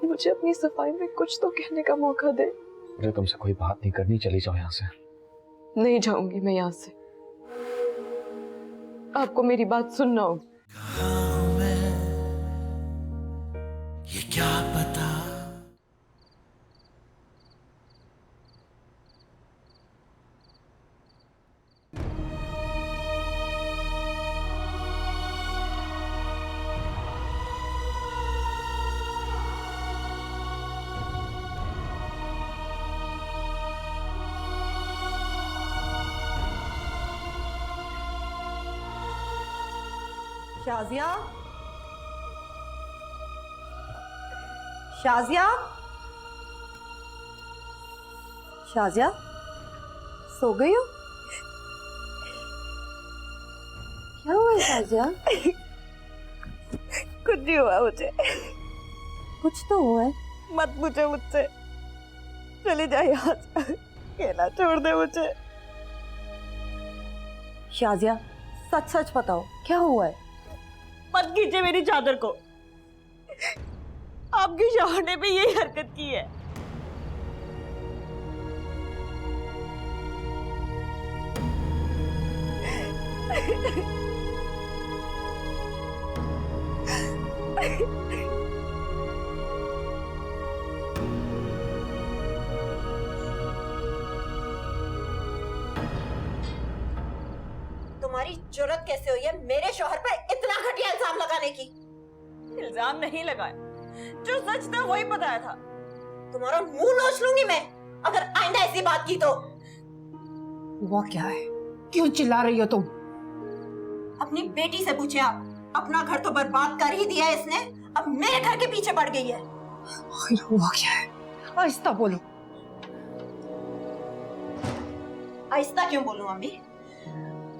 मुझे अपनी सफाई में कुछ तो कहने का मौका दे। मुझे तुमसे कोई बात नहीं करनी, चली जाओ यहाँ से। नहीं जाऊंगी मैं यहाँ से, आपको मेरी बात सुनना होगी। कहाँ हूँ मैं, ये क्या पता। शाजिया, शाजिया, शाजिया, सो गई हो? क्या हुआ है शाजिया? कुछ नहीं हुआ मुझे। कुछ तो हुआ है। मत पूछो मुझसे, चली जा यहाँ से, अकेला छोड़ दे मुझे। शाजिया, सच सच बताओ क्या हुआ है? मत खींचे मेरी चादर को, आपके शौहर ने भी यही हरकत की है। तुम्हारी जुर्रत कैसे हुई है मेरे शौहर पर इतना घटिया इल्जाम लगाने की? इल्जाम नहीं लगाया, जो सच था वही बताया था। तुम्हारा मुंह नोच लूंगी मैं अगर आइंदा ऐसी बात की तो। वो क्या है, क्यों चिल्ला रही हो तुम? अपनी बेटी से पूछे आप, अपना घर तो बर्बाद कर ही दिया है इसने, अब मेरे घर के पीछे पड़ गई है। हुआ क्या है, आहिस्ता बोलो। आहिस्ता क्यों बोलूं अम्मी?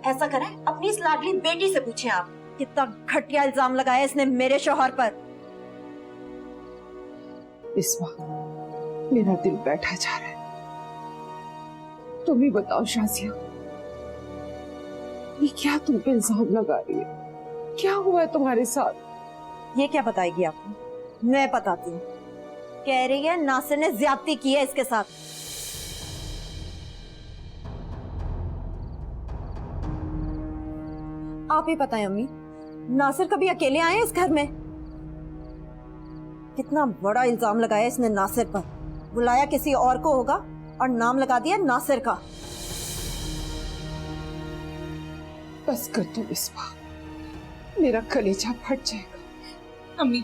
ऐसा करें अपनी इस लाडली बेटी से पूछें आप, कितना घटिया इल्जाम लगाया इसने मेरे शौहर पर। इस वक्त मेरा दिल बैठा जा रहा है। तुम ही बताओ शाजिया, ये क्या तुम पे इल्जाम लगा रही है? क्या हुआ है तुम्हारे साथ? ये क्या बताएगी आपको? मैं बताती हूँ। कह रही है नासिर ने ज्यादती की है इसके साथ। आप ही बताएं अम्मी, नासिर कभी अकेले आए इस घर में? कितना बड़ा इल्जाम लगाया इसने नासिर पर। बुलाया किसी और को होगा और नाम लगा दिया नासिर का। बस कर तुम इस बात, मेरा कलेजा फट जाएगा। अम्मी,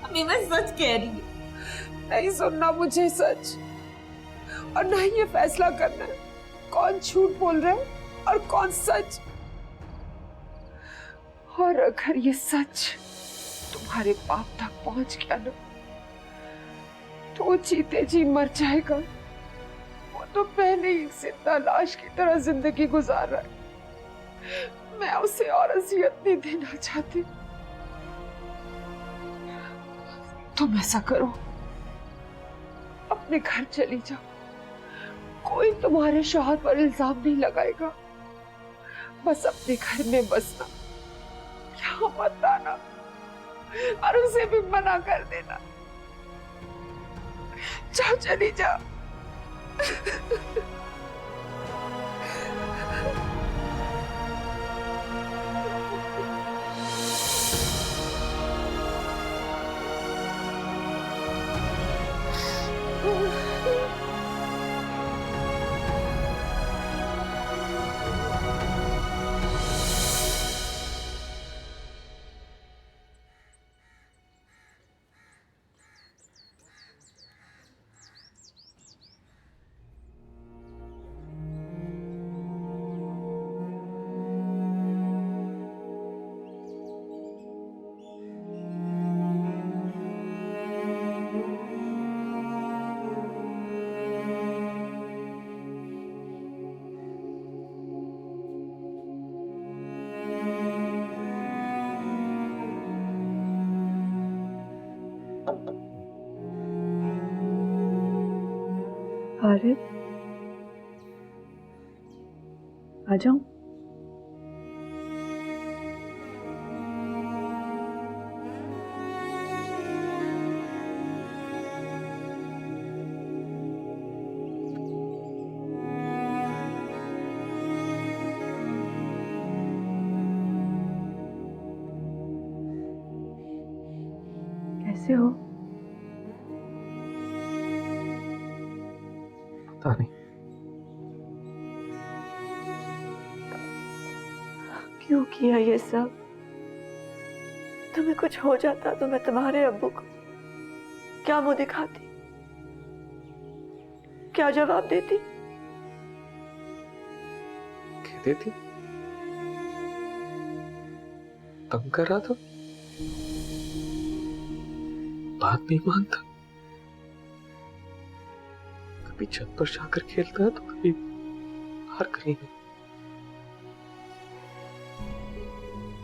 अम्मी मैं सच कह रही हूँ। नहीं सुनना मुझे सच, और ना ही ये फैसला करना है कौन झूठ बोल रहा है और कौन सच। और अगर ये सच तुम्हारे बाप तक पहुंच गया ना, तो वो जीते जी मर जाएगा। वो तो पहले ही जिंदा लाश की तरह जिंदगी गुजार रहा है। मैं उसे और अजियत नहीं देना चाहती। तुम ऐसा करो, अपने घर चली जाओ, कोई तुम्हारे शौहर पर इल्जाम नहीं लगाएगा। बस अपने घर में बसना, यहाँ मत आना, और उसे भी मना कर देना। जाओ, चली जाओ। आरिफ, आ जाऊं? कैसे हो? पता नहीं क्यों किया ये सब? तुम्हें कुछ हो जाता तो मैं तुम्हारे अब्बू को क्या मुंह दिखाती, क्या जवाब देती? कह देती तंग कर रहा था, बात नहीं मानता, कभी छत पर जाकर खेलता है तो कभी बाहर कहीं नहीं,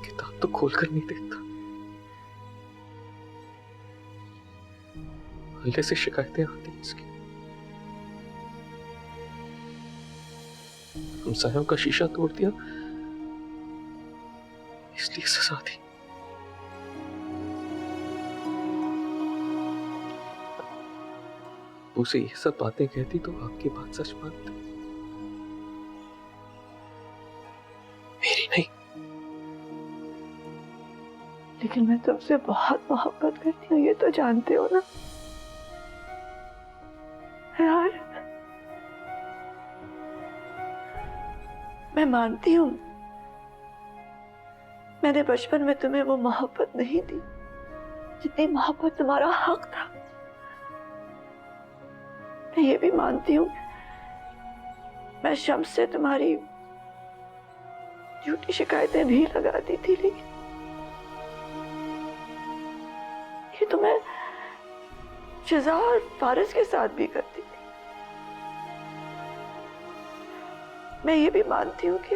किताब तो खोलकर नहीं देखता, हल्ले से शिकायतें आती हैं इसकी, हमसायों का शीशा तोड़ दिया इसलिए सजा दी। उसे ये सब बातें कहती तो आपकी बात सच मानती, मेरी नहीं। लेकिन मैं तुमसे बहुत मोहब्बत करती हूँ, ये तो जानते हो ना यार। मैं मानती हूँ मैंने बचपन में तुम्हें वो मोहब्बत नहीं दी जितनी मोहब्बत तुम्हारा हक था। मैं ये भी मानती हूँ मैं शम्स से तुम्हारी झूठी शिकायतें भी लगाती थी, लेकिन ये तो मैं शिजा और फारिस के साथ भी करती थी। मैं ये भी मानती हूँ कि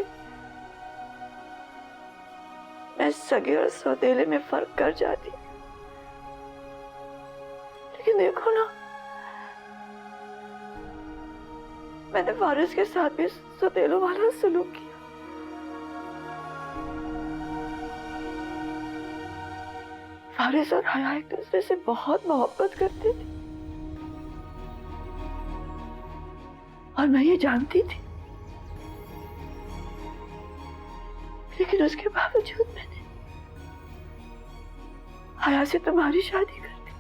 मैं सगे और सौतेले में फर्क कर जाती, लेकिन देखो ना, मैंने फारिस के साथ भी सौतेलों वाला सलूक किया। फारिस और हया एक दूसरे से बहुत मोहब्बत करते थे और मैं ये जानती थी, लेकिन उसके बावजूद मैंने हया से तुम्हारी शादी कर दी,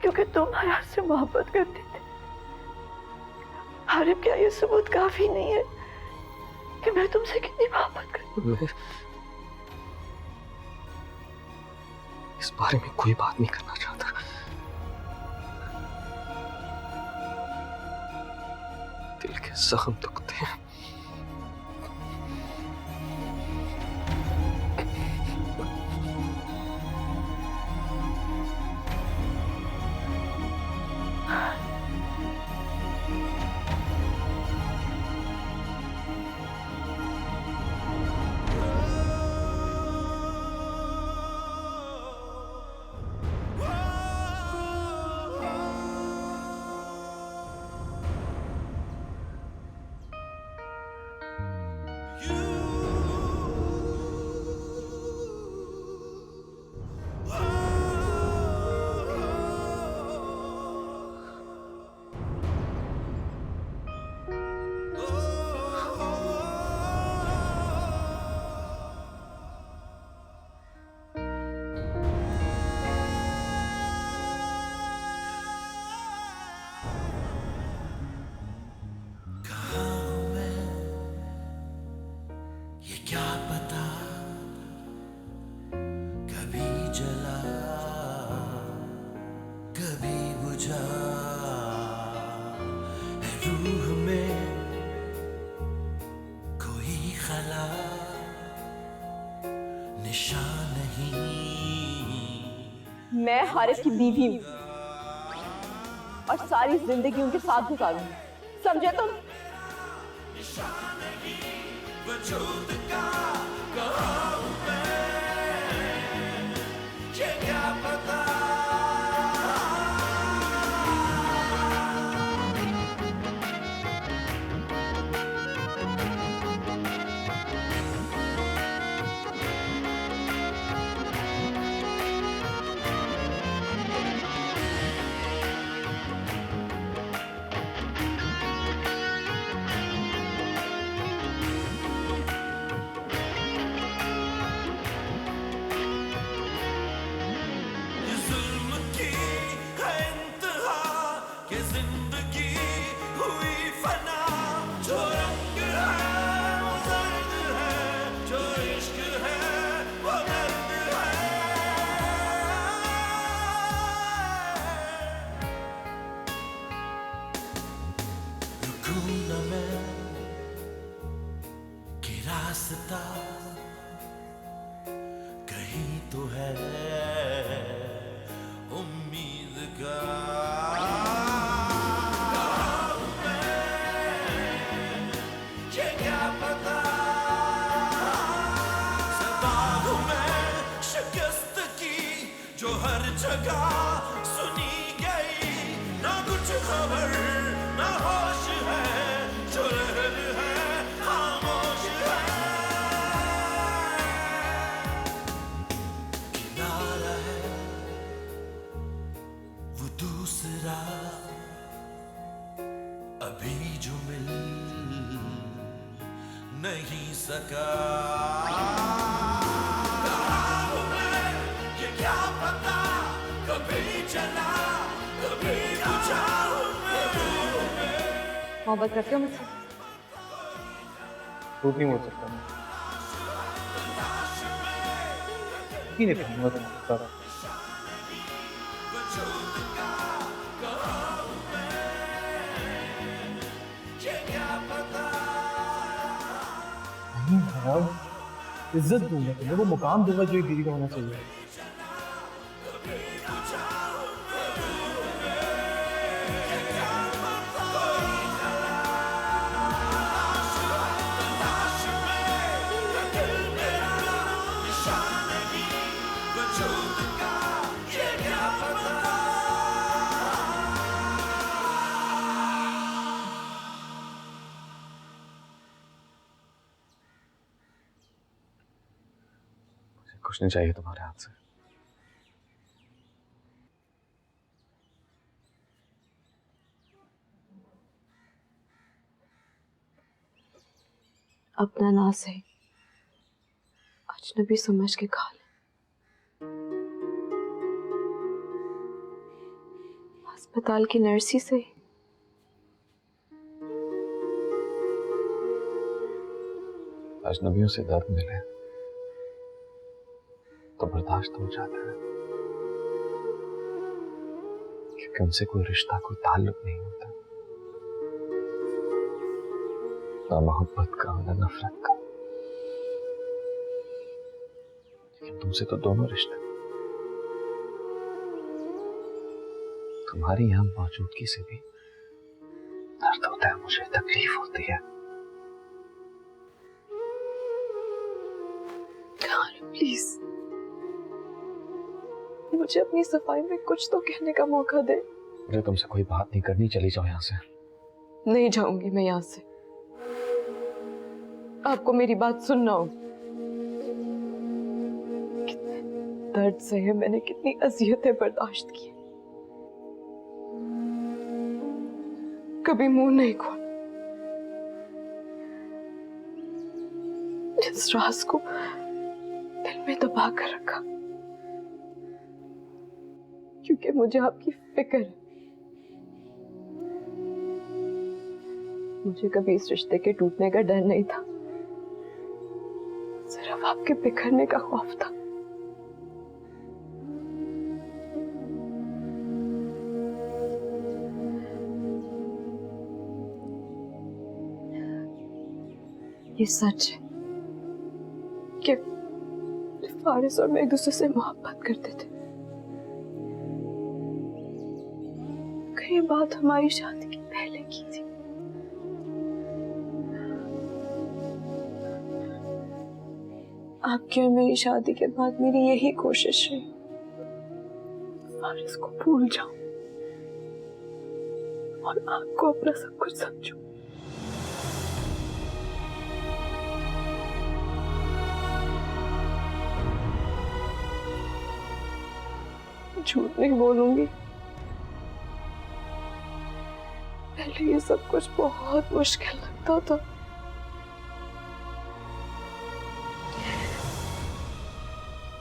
क्योंकि तुम हया से मोहब्बत करते थे। आरिफ, क्या ये सबूत काफी नहीं है कि मैं तुमसे कितनी मोहब्बत करती हूँ? इस बारे में कोई बात नहीं करना चाहता। दिल के जख्म दुखते हैं। क्या पता कभी जला कभी बुझा है रूह में कोई खला निशान नहीं। मैं हारिस की बीवी हूँ और सारी जिंदगी उनके साथ गुजारूंगी, समझे तुम? वजूद का कहाँ हूँ मैं, ये क्या पता का सुनी गई ना कुछ खबर ना होश है जो लहर है खामोश है किनारा है वो दूसरा अभी जो मिल नहीं सका कहाँ हूँ मैं ये क्या पता कभी चला कभी बुझा हूँ मैं मोहब्बत करते हो मुझसे? झूठ नहीं बोल सकता मैं। यकीन नहीं करूंगा तुम सारा। इज्जत दूंगा तुम्हें, वो मुकाम दूंगा जो एक दीदी का होना चाहिए। कुछ नहीं चाहिए तुम्हारे हाथ से। अपना ना सही अजनबी समझ के खा ले। अस्पताल की नर्सी से अजनबियों से दर्द मिले तो बर्दाश्त हो जाता है, क्योंकि उनसे कोई रिश्ता कोई ताल्लुक नहीं होता, ना मोहब्बत का ना नफरत का। लेकिन तुमसे तो दोनों रिश्ते। तुम्हारी यहां मौजूदगी से भी दर्द होता है, मुझे तकलीफ होती है। प्लीज मुझे अपनी सफाई में कुछ तो कहने का मौका दे। मुझे तुमसे कोई बात नहीं करनी, चली जाओ यहाँ से। नहीं जाऊंगी मैं यहाँ से। आपको मेरी बात सुनना हो। कितने दर्द सहे मैंने, कितनी अजियतें बर्दाश्त की, कभी मुंह नहीं खोला। इस राज को दिल में दबा कर रखा, क्योंकि मुझे आपकी फिक्र है। मुझे कभी इस रिश्ते के टूटने का डर नहीं था, सिर्फ आपके बिखरने का खौफ था। ये सच है कि फारिस और मैं एक दूसरे से मोहब्बत करते थे। ये बात हमारी शादी के पहले की थी। आपकी और मेरी शादी के बाद मेरी यही कोशिश है, फारिस को भूल जाऊं और आपको अपना सब कुछ समझूं। झूठ नहीं बोलूंगी, पहले ये सब कुछ बहुत मुश्किल लगता था।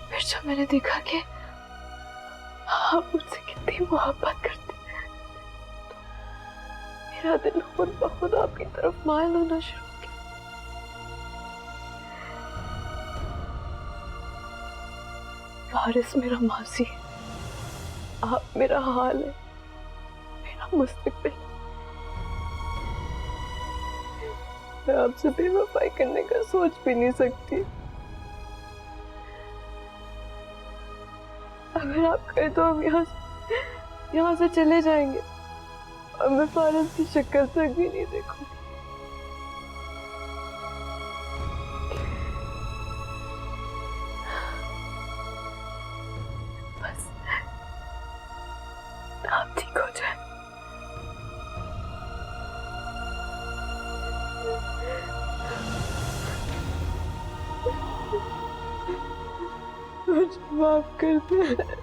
फिर जब मैंने देखा कि आप मुझसे कितनी मोहब्बत करते हैं, तो मेरा दिल खुद ब खुद आपकी तरफ मायल होना शुरू हो गया। फारिस मेरा माजी है, आप मेरा हाल है, मेरा मुस्तकबिल। मैं आपसे बेवफाई करने का सोच भी नहीं सकती। अगर आप कहे तो हम यहाँ से चले जाएंगे और मैं फारिस की शक्ल तक भी नहीं देखूंगी। आप ठीक हो जाए। मुझे माफ कर दे।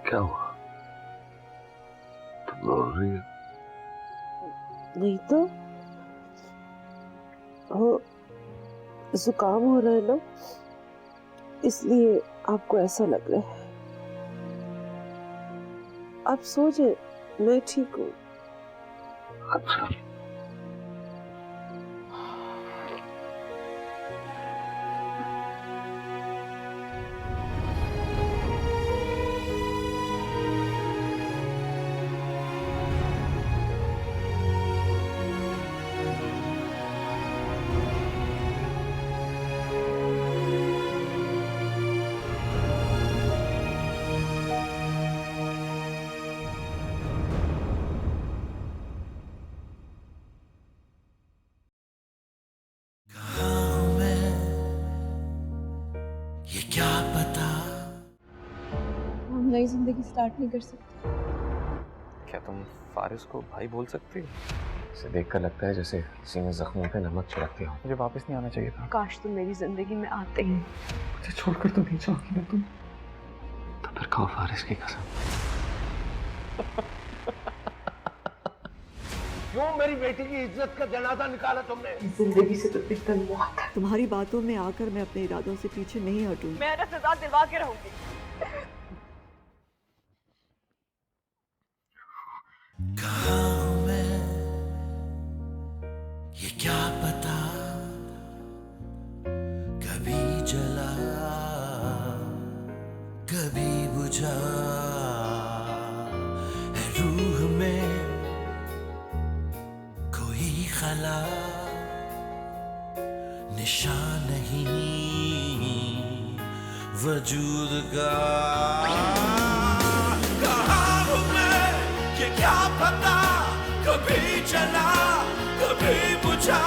क्या हुआ? तुम रो रही हो? नहीं तो हो, जुकाम हो रहा है ना, इसलिए आपको ऐसा लग रहा है। आप सो जाए, मैं ठीक हूँ। अच्छा। नई जिंदगी स्टार्ट नहीं कर सकते? क्या तुम फारिस को भाई बोल सकती हो? इसे देखकर लगता है जैसे किसी ने जख्मों पे नमक छिड़कते हो। मुझे वापस नहीं आना चाहिए था। काश तुम मेरी जिंदगी में आते ही। मुझे छोड़कर तो नहीं जाओगी ना तुम? तो फिर खाओ फारिस की कसम। क्यों मेरी बेटी की इज्जत का जनाजा निकाला तुमने? जिंदगी से तो बेहतर मौत है। तुम्हारी बातों में आकर मैं अपने इरादों से पीछे नहीं हटूंगी। मैं ना सजा दिलवा के रहूंगी। कहाँ हूँ मैं ये क्या पता, कभी जला कभी बुझा है रूह में कोई खला, निशान नहीं वजूद का। कहाँ हूँ मैं ये क्या पता, कभी जला कभी बुझा